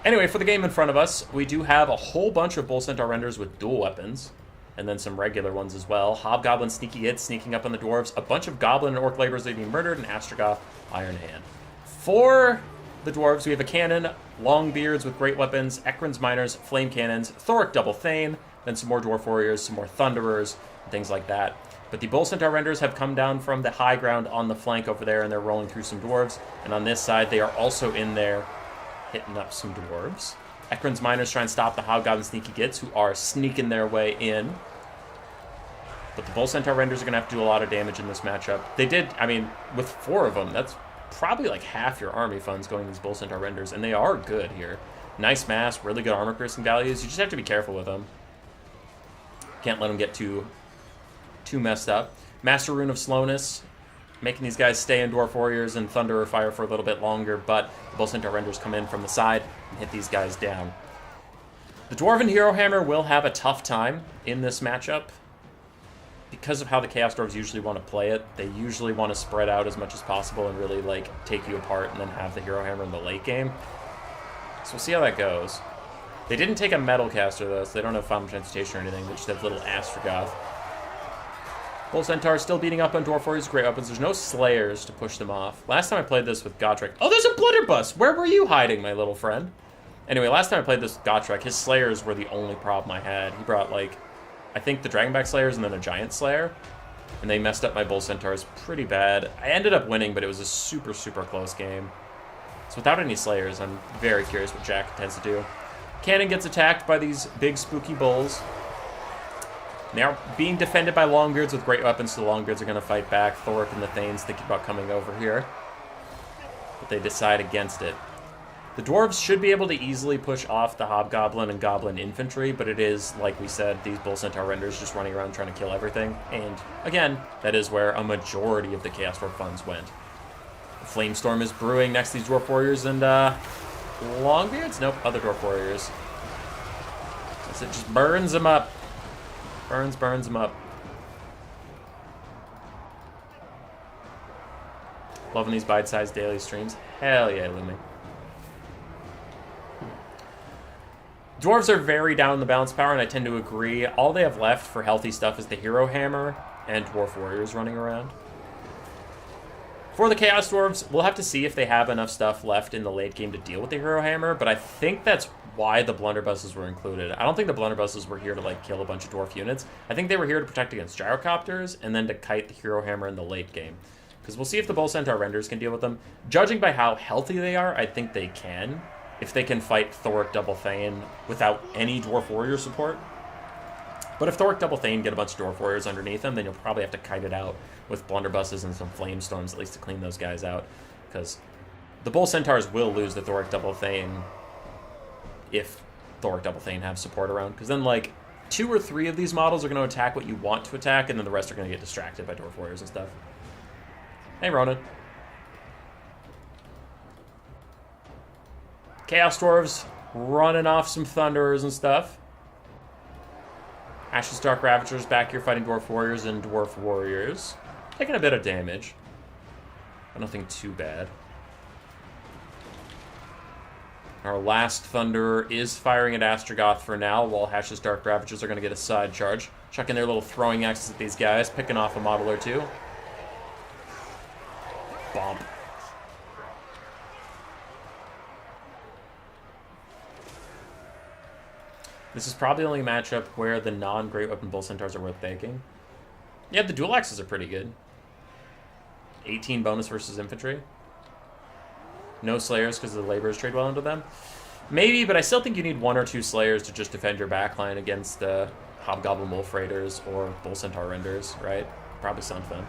Anyway, for the game in front of us, we do have a whole bunch of Bull Centaur renders with dual weapons, and then some regular ones as well. Hobgoblin sneaky hits sneaking up on the Dwarves. A bunch of Goblin and Orc laborers being murdered, and Astrogoth Iron Hand. For the Dwarves, we have a cannon, Longbeards with great weapons, Ekron's Miners, Flame Cannons, Thoric Double Thane, then some more Dwarf Warriors, some more Thunderers, and things like that. But the Bull Centaur renders have come down from the high ground on the flank over there, and they're rolling through some Dwarves. And on this side, they are also in there hitting up some Dwarves. Ekron's Miners try and stop the Hobgoblin Sneaky Gits, who are sneaking their way in. But the Bull Centaur renders are going to have to do a lot of damage in this matchup. They did, I mean, with 4 of them, that's probably like half your army funds going to these Bull Centaur renders, and they are good here. Nice mass, really good armor piercing values. You just have to be careful with them. Can't let them get too messed up. Master Rune of Slowness, making these guys stay in Dwarf Warriors and Thunderer Fire for a little bit longer, but the Bull Centaur renders come in from the side and hit these guys down. The Dwarven Hero Hammer will have a tough time in this matchup. Because of how the Chaos Dwarves usually want to play it, they usually want to spread out as much as possible and really like take you apart and then have the Hero Hammer in the late game. So we'll see how that goes. They didn't take a Metal Caster though, so they don't have Final Transmutation or anything. They just have little Astrogoth. Bull Centaur still beating up on Dwarf Warriors, Great Weapons. There's no Slayers to push them off. Last time I played this with Gotrek... Oh, there's a Blunderbuss! Where were you hiding, my little friend? Anyway, last time I played this with Gotrek, his Slayers were the only problem I had. He brought, like, I think the Dragonback Slayers and then a Giant Slayer. And they messed up my Bull Centaurs pretty bad. I ended up winning, but it was a super, super close game. So without any Slayers, I'm very curious what Jack intends to do. Cannon gets attacked by these big, spooky bulls. Now, being defended by Longbeards with great weapons, so the Longbeards are going to fight back. Thorpe and the Thanes thinking about coming over here. But they decide against it. The Dwarves should be able to easily push off the Hobgoblin and Goblin infantry, but it is, like we said, these Bull Centaur renders just running around trying to kill everything. And, again, that is where a majority of the Chaos Dwarf funds went. The Flamestorm is brewing next to these Dwarf Warriors and, Longbeards? Nope, other Dwarf Warriors. So it just burns them up. Burns them up. Loving these bite-sized daily streams. Hell yeah, Lumi. Dwarves are very down in the balance power, and I tend to agree. All they have left for healthy stuff is the Hero Hammer and Dwarf Warriors running around. For the Chaos Dwarves, we'll have to see if they have enough stuff left in the late game to deal with the Hero Hammer, but I think that's why the Blunderbusses were included. I don't think the Blunderbusses were here to, like, kill a bunch of Dwarf units. I think they were here to protect against Gyrocopters and then to kite the Hero Hammer in the late game. Because we'll see if the Bull Centaur Renders can deal with them. Judging by how healthy they are, I think they can. If they can fight Thoric Double Thane without any Dwarf Warrior support. But if Thoric Double Thane get a bunch of Dwarf Warriors underneath them, then you'll probably have to kite it out with Blunderbusses and some Flamestorms at least to clean those guys out. Because the Bull Centaurs will lose the Thoric Double Thane if Thoric Double Thane have support around. Because then, like, 2 or 3 of these models are going to attack what you want to attack, and then the rest are going to get distracted by Dwarf Warriors and stuff. Hey, Ronan. Chaos Dwarves running off some Thunderers and stuff. Ashes Dark Ravagers back here fighting Dwarf Warriors and Dwarf Warriors. Taking a bit of damage, but nothing too bad. Our last Thunderer is firing at Astrogoth for now, while Ashes Dark Ravagers are going to get a side charge. Chucking their little throwing axes at these guys, picking off a model or two. Bomb. This is probably the only matchup where the non-Great Weapon Bull Centaurs are worth taking. Yeah, the dual axes are pretty good. 18 bonus versus infantry. No Slayers because the Laborers trade well into them. Maybe, but I still think you need 1 or 2 Slayers to just defend your backline against Hobgoblin Wolf Raiders or Bull Centaur Renders, right? Probably something.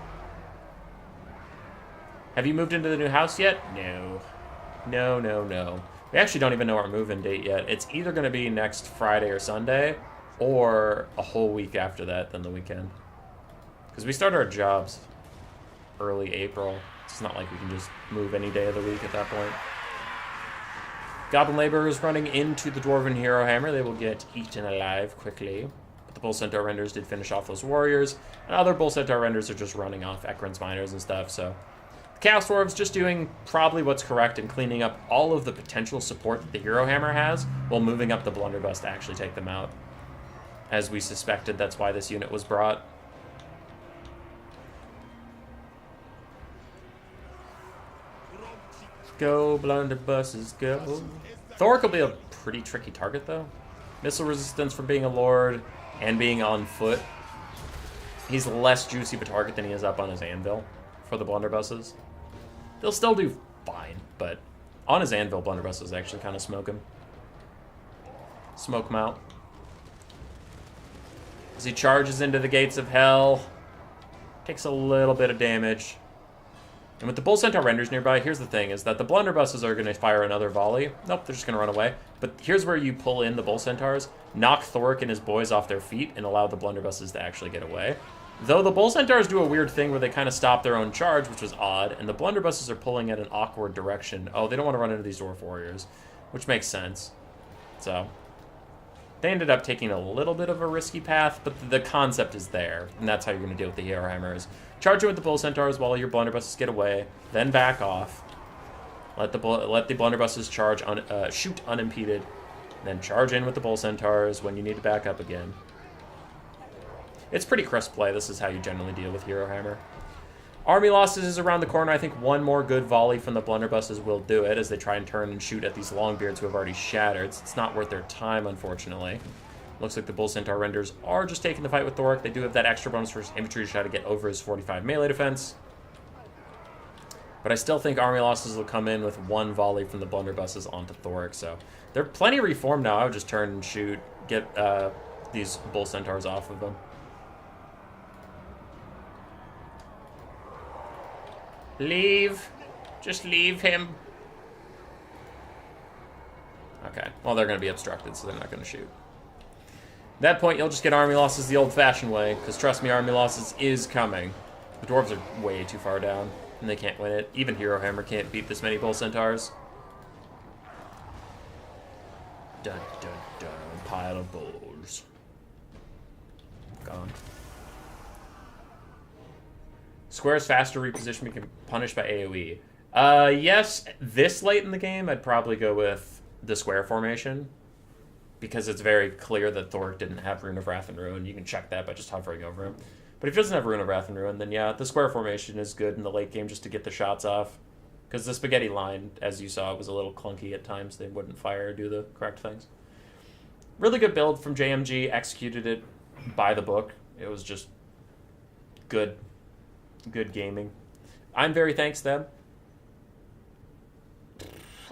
Have you moved into the new house yet? No. No. We actually don't even know our move-in date yet. It's either going to be next Friday or Sunday, or a whole week after that, then the weekend. Because we start our jobs early April. It's not like we can just move any day of the week at that point. Goblin Laborers running into the Dwarven Hero Hammer. They will get eaten alive quickly. But the Bull Centaur Renders did finish off those Warriors. And other Bull Centaur Renders are just running off Ekron's Miners and stuff, so... Chaos Dwarves just doing probably what's correct and cleaning up all of the potential support that the Hero Hammer has while moving up the Blunderbuss to actually take them out. As we suspected, that's why this unit was brought. Go, Blunderbusses, go. Thoric will be a pretty tricky target, though. Missile resistance for being a Lord and being on foot. He's less juicy of a target than he is up on his anvil for the Blunderbusses. They'll still do fine, but on his anvil, Blunderbusses actually kind of smoke him. Smoke him out. As he charges into the gates of hell, takes a little bit of damage. And with the Bull Centaur Renders nearby, here's the thing, is that the Blunderbusses are going to fire another volley. Nope, they're just going to run away. But here's where you pull in the Bull Centaurs, knock Thoric and his boys off their feet, and allow the Blunderbusses to actually get away. Though the Bull Centaurs do a weird thing where they kind of stop their own charge, which was odd, and the Blunderbusses are pulling at an awkward direction. Oh, they don't want to run into these Dwarf Warriors, which makes sense. So, they ended up taking a little bit of a risky path, but the concept is there, and that's how you're going to deal with the Hero Hammers. Charge it with the Bull Centaurs while your Blunderbusses get away, then back off. Let the Blunderbusses charge shoot unimpeded, then charge in with the Bull Centaurs when you need to back up again. It's pretty crisp play. This is how you generally deal with Hero Hammer. Army losses is around the corner. I think one more good volley from the blunderbusses will do it as they try and turn and shoot at these Longbeards who have already shattered. It's not worth their time, unfortunately. Looks like the Bull Centaur Renders are just taking the fight with Thoric. They do have that extra bonus for his infantry to try to get over his 45 melee defense. But I still think army losses will come in with one volley from the blunderbusses onto Thoric. So they're plenty reformed now. I would just turn and shoot, get these Bull Centaurs off of them. Leave. Just leave him. Okay. Well, they're going to be obstructed, so they're not going to shoot. At that point, you'll just get army losses the old-fashioned way, because trust me, army losses is coming. The Dwarves are way too far down, and they can't win it. Even Hero Hammer can't beat this many Bull Centaurs. Dun, dun, dun. Pile of bulls. Gone. Squares faster reposition become punished by AoE. Yes, this late in the game, I'd probably go with the square formation. Because it's very clear that Thoric didn't have Rune of Wrath and Ruin. You can check that by just hovering over him. But if he doesn't have Rune of Wrath and Ruin, then yeah, the square formation is good in the late game just to get the shots off. Because the spaghetti line, as you saw, was a little clunky at times. They wouldn't fire or do the correct things. Really good build from JMG. Executed it by the book. It was just good. Good gaming. I'm very thanks them.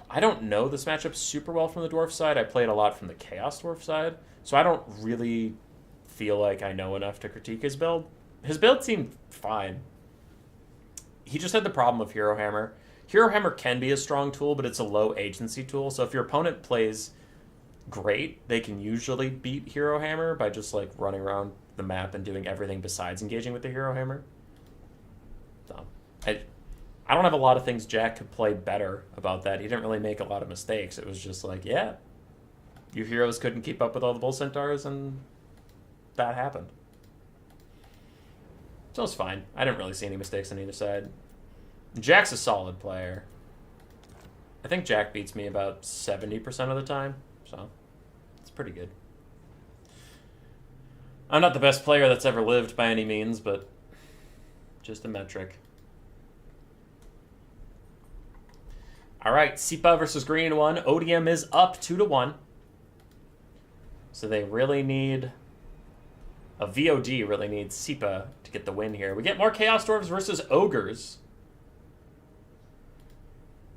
I don't know this matchup super well from the Dwarf side. I played a lot from the Chaos Dwarf side, so I don't really feel like I know enough to critique his build. His build seemed fine. He just had the problem of Hero Hammer. Hero Hammer can be a strong tool, but it's a low agency tool, so if your opponent plays great, they can usually beat Hero Hammer by just like running around the map and doing everything besides engaging with the Hero Hammer. So, I don't have a lot of things Jack could play better about that. He didn't really make a lot of mistakes. It was just like, yeah, your heroes couldn't keep up with all the Bull Centaurs, and that happened. So it's fine. I didn't really see any mistakes on either side. Jack's a solid player. I think Jack beats me about 70% of the time, so it's pretty good. I'm not the best player that's ever lived by any means, but just a metric. All right, Sipa versus Green 1. ODM is up 2-1. So they really need... A VOD really needs Sipa to get the win here. We get more Chaos Dwarves versus Ogres.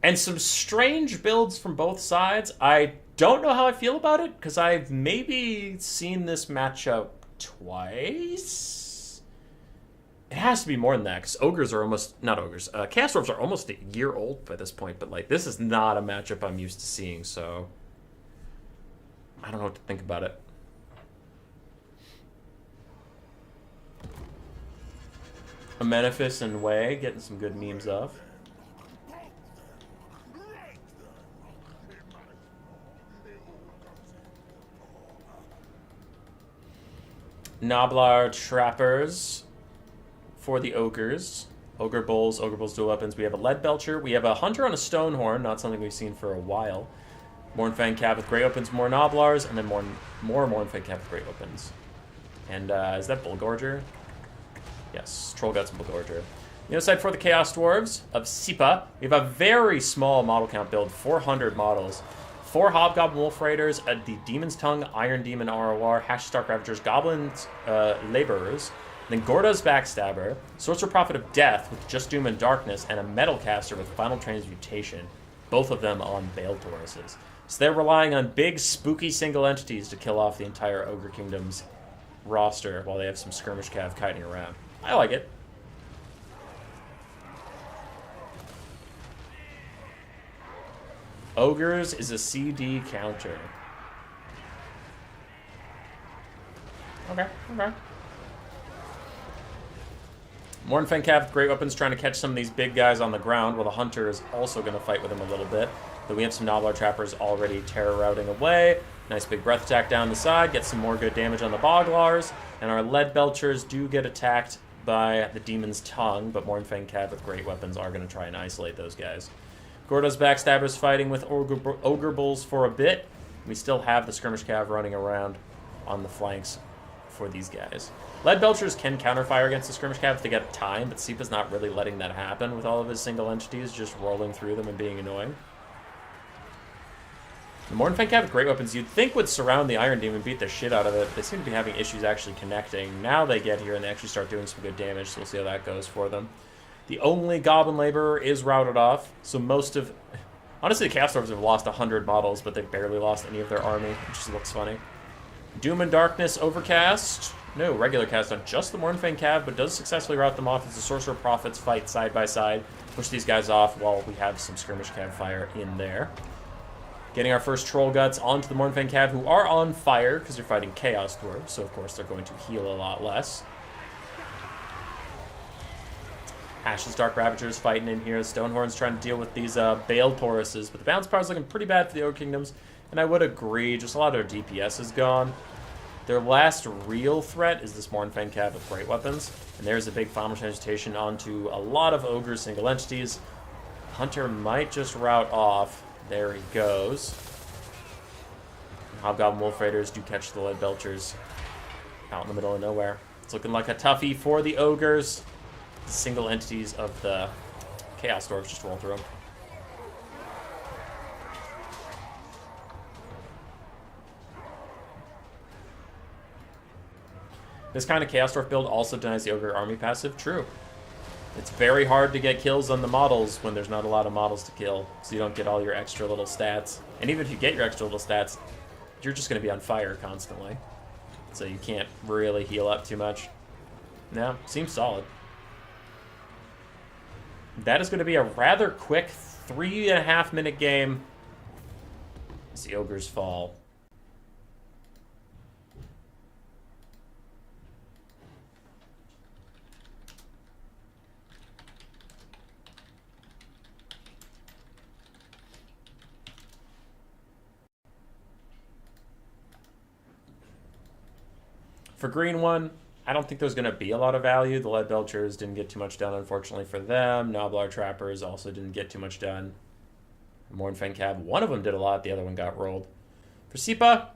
And some strange builds from both sides. I don't know how I feel about it, because I've maybe seen this matchup twice. It has to be more than that, because Ogres are almost... Not Ogres. Chaos Dwarves are almost a year old by this point, but like this is not a matchup I'm used to seeing, so... I don't know what to think about it. Amenephis and Wei getting some good memes off. Noblar Trappers for the Ogres. Ogre Bulls dual weapons. We have a Lead Belcher. We have a Hunter on a Stonehorn, not something we've seen for a while. Mournfang Cav with Great Weapons, more Noblars, and then more Mournfang Cav with Great Weapons. And is that Bullgorger? Yes, Troll Guts and Bullgorger. The other side for the Chaos Dwarves of Sipa, we have a very small model count build, 400 models. 4 Hobgoblin Wolf Raiders, the Demon's Tongue, Iron Demon ROR, Stark Ravagers, Goblins Laborers, then Gorda's Backstabber, Sorcerer Prophet of Death with Just Doom and Darkness, and a Metal Caster with Final Transmutation, both of them on Bale Tauruses. So they're relying on big, spooky single entities to kill off the entire Ogre Kingdom's roster while they have some Skirmish Cav kiting around. I like it. Ogres is a CD counter. Okay. Mournfang Cav with Great Weapons trying to catch some of these big guys on the ground, while the Hunter is also going to fight with him a little bit. But we have some Noblar Trappers already terror routing away. Nice big breath attack down the side, get some more good damage on the Boglars. And our Lead Belchers do get attacked by the Demon's Tongue, but Mournfang Cav with Great Weapons are going to try and isolate those guys. Gordo's Backstabbers fighting with Ogre Bulls for a bit. We still have the Skirmish Cav running around on the flanks for these guys. Lead Belchers can counterfire against the skirmish cab if they get time, but Seepa's not really letting that happen with all of his single entities, just rolling through them and being annoying. The Mornfang Cab with great weapons you'd think would surround the Iron Demon, beat the shit out of it. They seem to be having issues actually connecting. Now they get here and they actually start doing some good damage, so we'll see how that goes for them. The only Goblin Laborer is routed off, so most of... Honestly, the Chaos Dwarves have lost 100 models, but they've barely lost any of their army, which just looks funny. Doom and Darkness Overcast. No, regular cast on just the Mornfang Cab, but does successfully rout them off as the Sorcerer Prophets fight side by side. Push these guys off while we have some Skirmish Cab fire in there. Getting our first Troll Guts onto the Mornfang Cab, who are on fire because they're fighting Chaos Dwarves, so of course they're going to heal a lot less. Ashes Dark Ravagers fighting in here. Stonehorn's trying to deal with these Bale Tauruses, but the bounce power is looking pretty bad for the Ogre Kingdoms, and I would agree, just a lot of their DPS is gone. Their last real threat is this Mornfang Cab with great weapons, and there's a big Final Transmutation onto a lot of Ogre single entities. Hunter might just rout off. There he goes. Hobgoblin Wolf Raiders do catch the Lead Belchers out in the middle of nowhere. It's looking like a toughie for the Ogres. The single entities of the Chaos Dwarves just roll through them. This kind of Chaos Dwarf build also denies the Ogre army passive. True. It's very hard to get kills on the models when there's not a lot of models to kill, so you don't get all your extra little stats. And even if you get your extra little stats, you're just going to be on fire constantly. So you can't really heal up too much. No, seems solid. That is going to be a rather quick 3.5 minute game as the Ogres fall. For green one, I don't think there's going to be a lot of value. The Lead Belchers didn't get too much done, unfortunately, for them. Noblar Trappers also didn't get too much done. Mornfang Cab, one of them did a lot, the other one got rolled. For Seepa,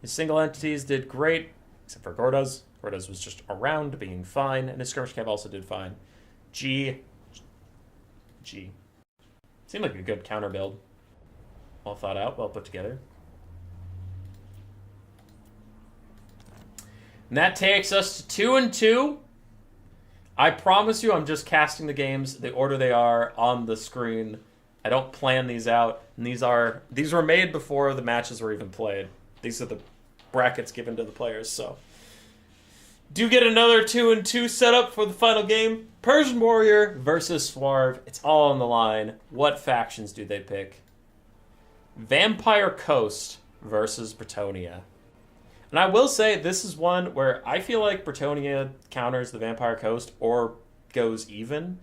his single entities did great, except for Gordas. Gordas was just around, being fine, and his Skirmish Cab also did fine. G. Seemed like a good counter build. Well thought out, well put together. And that takes us to 2-2. I promise you I'm just casting the games the order they are on the screen. I don't plan these out. And these were made before the matches were even played. These are the brackets given to the players, so. Do get another 2-2 setup for the final game. Persian Warrior versus Swarv. It's all on the line. What factions do they pick? Vampire Coast versus Bretonnia. And I will say, this is one where I feel like Bretonnia counters the Vampire Coast or goes even.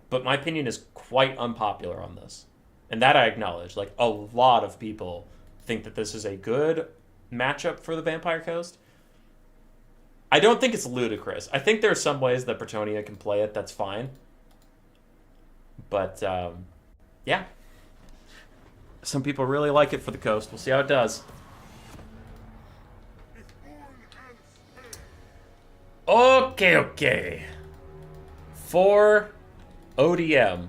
But my opinion is quite unpopular on this. And that I acknowledge. Like, a lot of people think that this is a good matchup for the Vampire Coast. I don't think it's ludicrous. I think there are some ways that Bretonnia can play it that's fine. But, yeah. Some people really like it for the Coast. We'll see how it does. Okay. For ODM,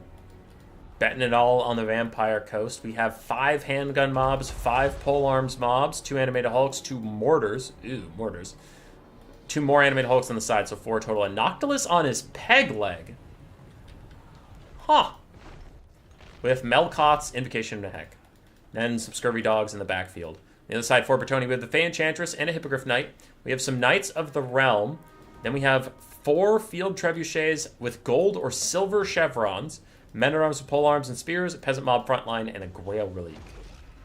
betting it all on the Vampire Coast, we have 5 handgun mobs, 5 polearms mobs, 2 animated hulks, 2 mortars. Ew, mortars. 2 more animated hulks on the side, so 4 total. And Noctilus on his peg leg. Huh. With Melkoth's Invocation of Heck. Then some Scurvy Dogs in the backfield. On the other side for Bretonnia, we have the Fey Enchantress and a Hippogriff Knight. We have some Knights of the Realm. Then we have 4 Field Trebuchets with gold or silver chevrons, men-at-arms with polearms and spears, a Peasant Mob frontline, and a Grail Relic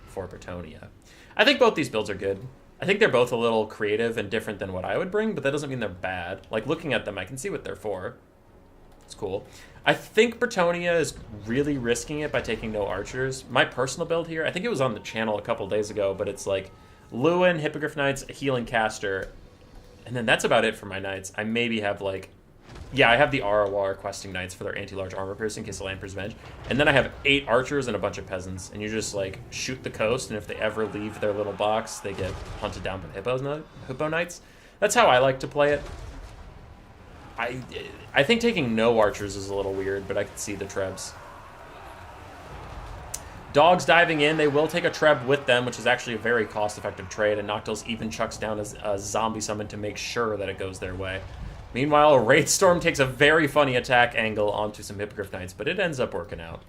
for Bretonnia. I think both these builds are good. I think they're both a little creative and different than what I would bring, but that doesn't mean they're bad. Like, looking at them, I can see what they're for. It's cool. I think Bretonnia is really risking it by taking no archers. My personal build here, I think it was on the channel a couple days ago, but it's like Lewin, Hippogriff Knights, a Healing Caster, and then that's about it for my Knights. I maybe have like... Yeah, I have the Arawar Questing Knights for their anti-large armor piercing in case of Lamper's Revenge. And then I have 8 archers and a bunch of peasants. And you just like shoot the coast, and if they ever leave their little box, they get hunted down by Hippo Knights. That's how I like to play it. I think taking no archers is a little weird, but I can see the trebs. Dogs diving in, they will take a treb with them, which is actually a very cost-effective trade, and Noctilus even chucks down a zombie summon to make sure that it goes their way. Meanwhile, a Wraith Storm takes a very funny attack angle onto some Hippogriff Knights, but it ends up working out.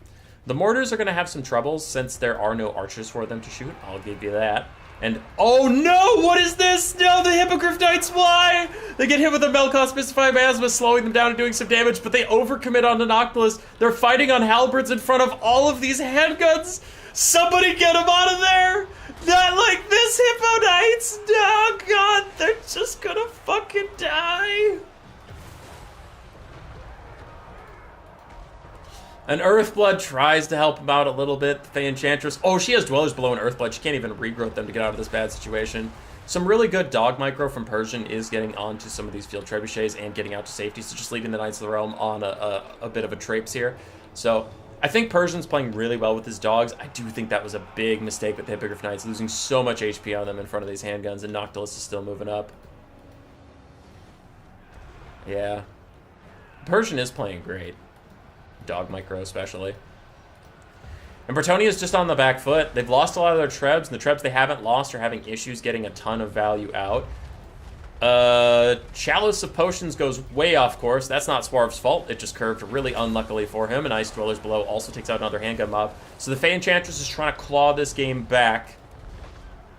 The Mortars are going to have some troubles since there are no archers for them to shoot. I'll give you that. And, oh no, what is this? No, the Hippogriff Knights fly! They get hit with a Melkoth Mystifying Miasma, slowing them down and doing some damage, but they overcommit onto Noctilus. They're fighting on halberds in front of all of these handguns. Somebody get them out of there! Not like this, Hippo Knights! Oh god, they're just gonna fucking die! An Earthblood tries to help him out a little bit. The Enchantress. Oh, she has Dwellers Below an Earthblood. She can't even regrowth them to get out of this bad situation. Some really good dog micro from Persian is getting onto some of these field trebuchets and getting out to safety. So just leaving the Knights of the Realm on a bit of a traipse here. So I think Persian's playing really well with his dogs. I do think that was a big mistake with the Hippogriff Knights, losing so much HP on them in front of these handguns, and Noctilus is still moving up. Yeah. Persian is playing great. Dog micro especially. And Bretonnia is just on the back foot. They've lost a lot of their trebs, and the trebs they haven't lost are having issues getting a ton of value out. Chalice of Potions goes way off course. That's not Swarv's fault. It just curved really unluckily for him, and Ice Dwellers Below also takes out another handgun mob. So the Fey Enchantress is trying to claw this game back.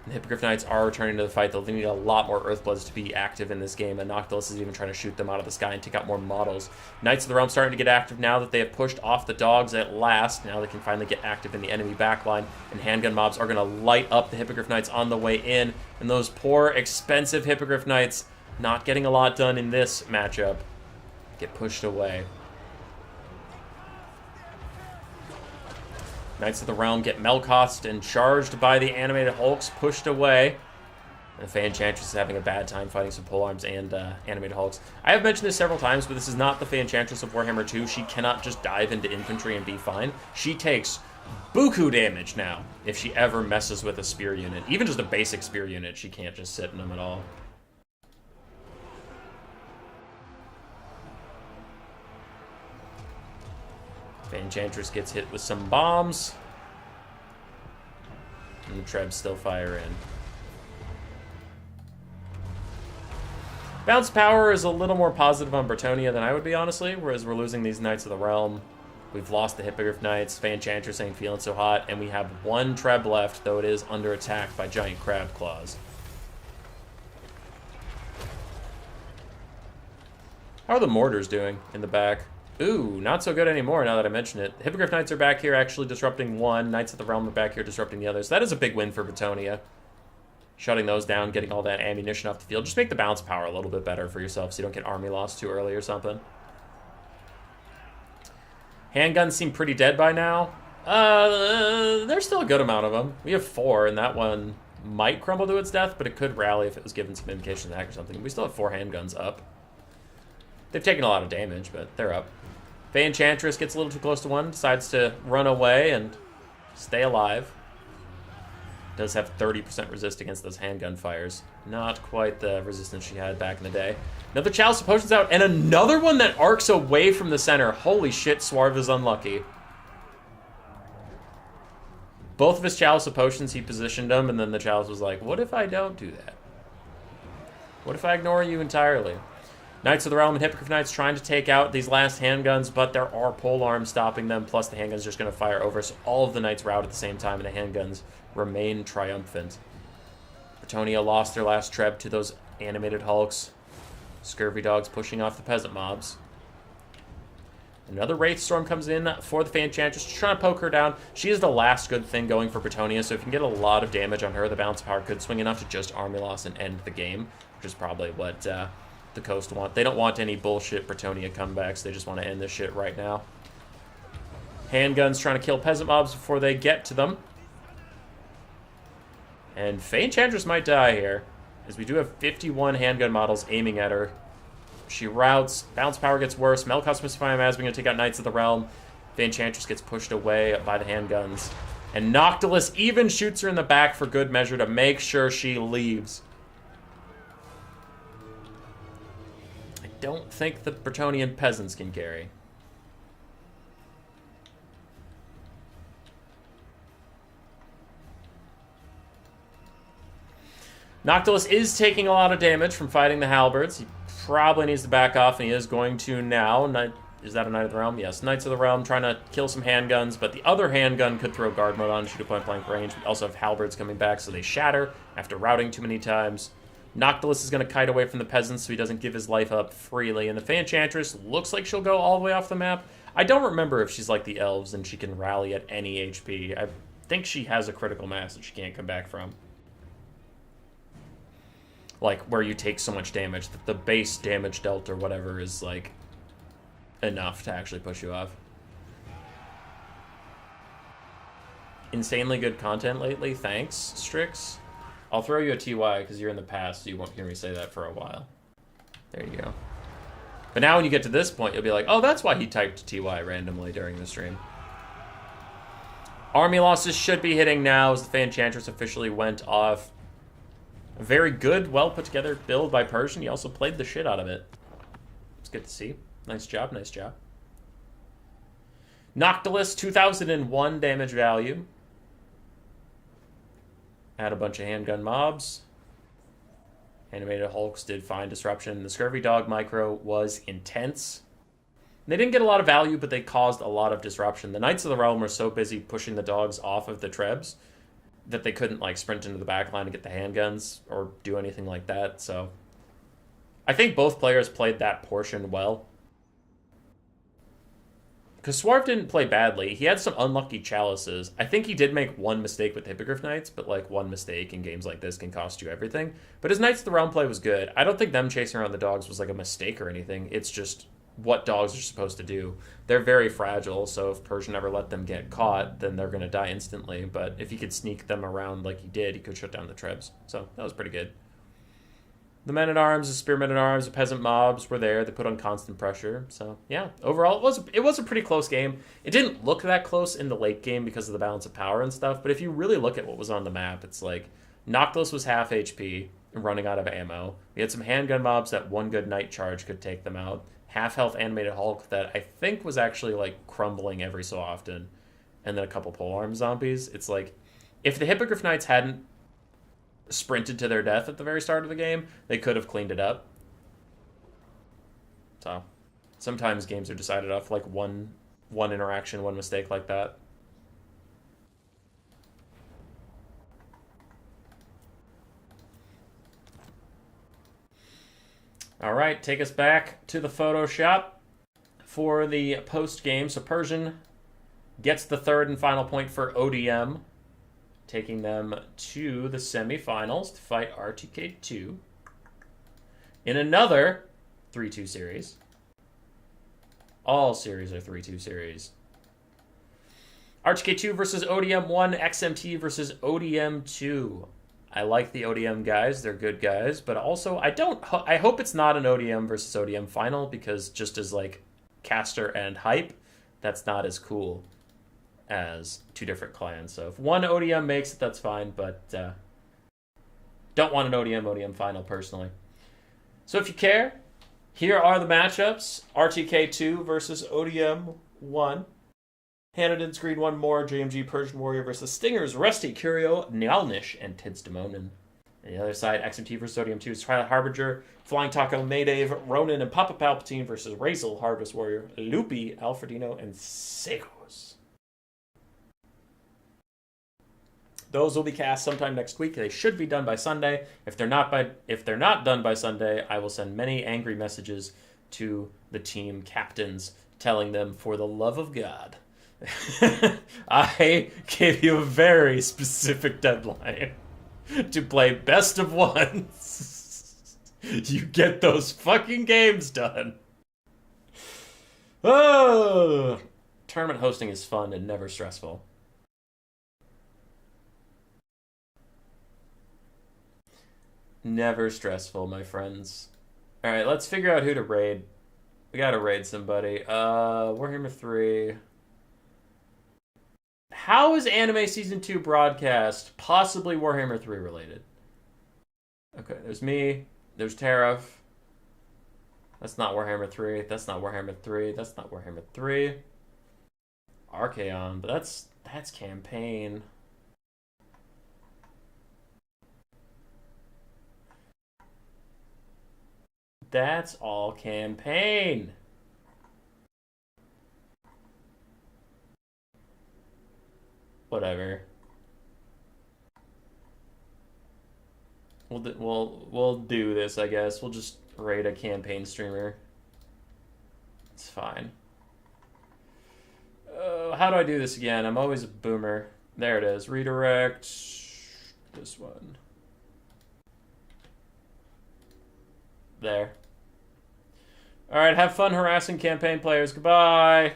The Hippogriff Knights are returning to the fight. They'll need a lot more Earthbloods to be active in this game, and Noctilus is even trying to shoot them out of the sky and take out more models. Knights of the Realm starting to get active now that they have pushed off the dogs at last. Now they can finally get active in the enemy backline, and handgun mobs are going to light up the Hippogriff Knights on the way in, and those poor, expensive Hippogriff Knights, not getting a lot done in this matchup, get pushed away. Knights of the Realm get Melkoth'd and charged by the animated Hulks, pushed away. And the Fey Enchantress is having a bad time fighting some polearms and animated Hulks. I have mentioned this several times, but this is not the Fey Enchantress of Warhammer 2. She cannot just dive into infantry and be fine. She takes buku damage now if she ever messes with a spear unit. Even just a basic spear unit, she can't just sit in them at all. Fey Enchantress gets hit with some bombs. And the trebs still fire in. Bounce power is a little more positive on Bretonnia than I would be, honestly, whereas we're losing these Knights of the Realm. We've lost the Hippogriff Knights. Fey Enchantress ain't feeling so hot, and we have one treb left, though it is under attack by giant crab claws. How are the mortars doing in the back? Ooh, not so good anymore now that I mention it. Hippogriff Knights are back here actually disrupting one. Knights of the Realm are back here disrupting the others. That is a big win for Bretonnia. Shutting those down, getting all that ammunition off the field. Just make the bounce power a little bit better for yourself so you don't get army loss too early or something. Handguns seem pretty dead by now. There's still a good amount of them. We have 4, and that one might crumble to its death, but it could rally if it was given some indication of hack or something. We still have 4 handguns up. They've taken a lot of damage, but they're up. Fey Enchantress gets a little too close to one, decides to run away and stay alive. Does have 30% resist against those handgun fires. Not quite the resistance she had back in the day. Another Chalice of Potions out, and another one that arcs away from the center. Holy shit, Swarv is unlucky. Both of his Chalice of Potions, he positioned them, and then the Chalice was like, what if I don't do that? What if I ignore you entirely? Knights of the Realm and Hippogriff Knights trying to take out these last handguns, but there are polearms stopping them, plus the handguns are just going to fire over, so all of the Knights rout at the same time, and the handguns remain triumphant. Bretonnia lost their last treb to those animated Hulks. Scurvy Dogs pushing off the peasant mobs. Another Wraith Storm comes in for the Fey Enchantress, just trying to poke her down. She is the last good thing going for Bretonnia, so if you can get a lot of damage on her, the bounce power could swing enough to just army loss and end the game, which is probably what the Coast want. They don't want any bullshit Bretonnia comebacks. They just want to end this shit right now. Handguns trying to kill peasant mobs before they get to them. And Fey Enchantress might die here, as we do have 51 handgun models aiming at her. She routs. Bounce power gets worse. Melkoth's Mystifying Miasma going to take out Knights of the Realm. Fey Enchantress gets pushed away by the handguns. And Noctilus even shoots her in the back for good measure to make sure she leaves. don't think the Bretonnian peasants can carry. Noctilus is taking a lot of damage from fighting the halberds. He probably needs to back off, and he is going to now. Is that a Knight of the Realm? Yes, Knights of the Realm trying to kill some handguns, but the other handgun could throw guard mode on, shoot a point-blank range. We also have halberds coming back, so they shatter after routing too many times. Noctilus is going to kite away from the peasants so he doesn't give his life up freely, and the Fanchantress looks like she'll go all the way off the map. I don't remember if she's like the elves and she can rally at any HP. I think she has a critical mass that she can't come back from. Like, where you take so much damage that the base damage dealt or whatever is, like, enough to actually push you off. Insanely good content lately. Thanks, Strix. I'll throw you a TY because you're in the past, so you won't hear me say that for a while. There you go. But now when you get to this point, you'll be like, oh, that's why he typed TY randomly during the stream. Army losses should be hitting now as the Fanchantress officially went off. A very good, well put together build by Persian. He also played the shit out of it. It's good to see. Nice job, nice job. Noctilus, 2001 damage value. Add a bunch of handgun mobs. Animated Hulks did fine disruption. The Scurvy Dog micro was intense. They didn't get a lot of value, but they caused a lot of disruption. The Knights of the Realm were so busy pushing the dogs off of the Trebs that they couldn't like sprint into the back line and get the handguns or do anything like that. So I think both players played that portion well. Because Swarv didn't play badly. He had some unlucky chalices. I think he did make one mistake with Hippogriff Knights, but like one mistake in games like this can cost you everything. But his Knights of the Realm play was good. I don't think them chasing around the dogs was like a mistake or anything. It's just what dogs are supposed to do. They're very fragile, so if Persian ever let them get caught, then they're going to die instantly. But if he could sneak them around like he did, he could shut down the Trebs. So that was pretty good. The men-at-arms, the spearmen-at-arms, the peasant mobs were there. They put on constant pressure. So, yeah, overall, it was a pretty close game. It didn't look that close in the late game because of the balance of power and stuff, but if you really look at what was on the map, it's like Noctilus was half HP and running out of ammo. We had some handgun mobs that one good night charge could take them out. Half-health animated Hulk that I think was actually, like, crumbling every so often. And then a couple polearm zombies. It's like, if the Hippogriff Knights hadn't sprinted to their death at the very start of the game, they could have cleaned it up. So sometimes games are decided off like one interaction, one mistake like that. All right, take us back to the Photoshop for the post game. So Persian gets the third and final point for ODM, taking them to the semifinals to fight RTK2 in another 3-2 series. All series are 3-2 series. RTK2 versus ODM1, XMT versus ODM2. I like the ODM guys. They're good guys. But also, I hope it's not an ODM versus ODM final, because just as like caster and hype, that's not as cool as two different clans. So if one ODM makes it, that's fine, but don't want an ODM final personally. So if you care, here are the matchups. RTK2 versus ODM1. Hanadin's Green One More, JMG Persian Warrior versus Stingers, Rusty, Curio, Njalnish, and Tids Demonin. On the other side, XMT versus ODM2 is Twilight Harbinger, Flying Taco, Maydave, Ronin, and Papa Palpatine versus Razel, Harvest Warrior, Loopy, Alfredino, and Segos. Those will be cast sometime next week. They should be done by Sunday. If they're not done by Sunday, I will send many angry messages to the team captains telling them, for the love of God, I gave you a very specific deadline to play best of ones. You get those fucking games done. Oh, tournament hosting is fun and never stressful. Never stressful, my friends. All right, let's figure out who to raid. We gotta raid somebody. Warhammer 3. How is Anime Season 2 broadcast possibly Warhammer 3 related? Okay, there's me. There's Tariff. That's not Warhammer 3. That's not Warhammer 3. That's not Warhammer 3. Archaon, but that's campaign. That's all campaign. Whatever. We'll do this, I guess. We'll just raid a campaign streamer. It's fine. How do I do this again? I'm always a boomer. There it is. Redirect. This one. There. All right, have fun harassing campaign players. Goodbye.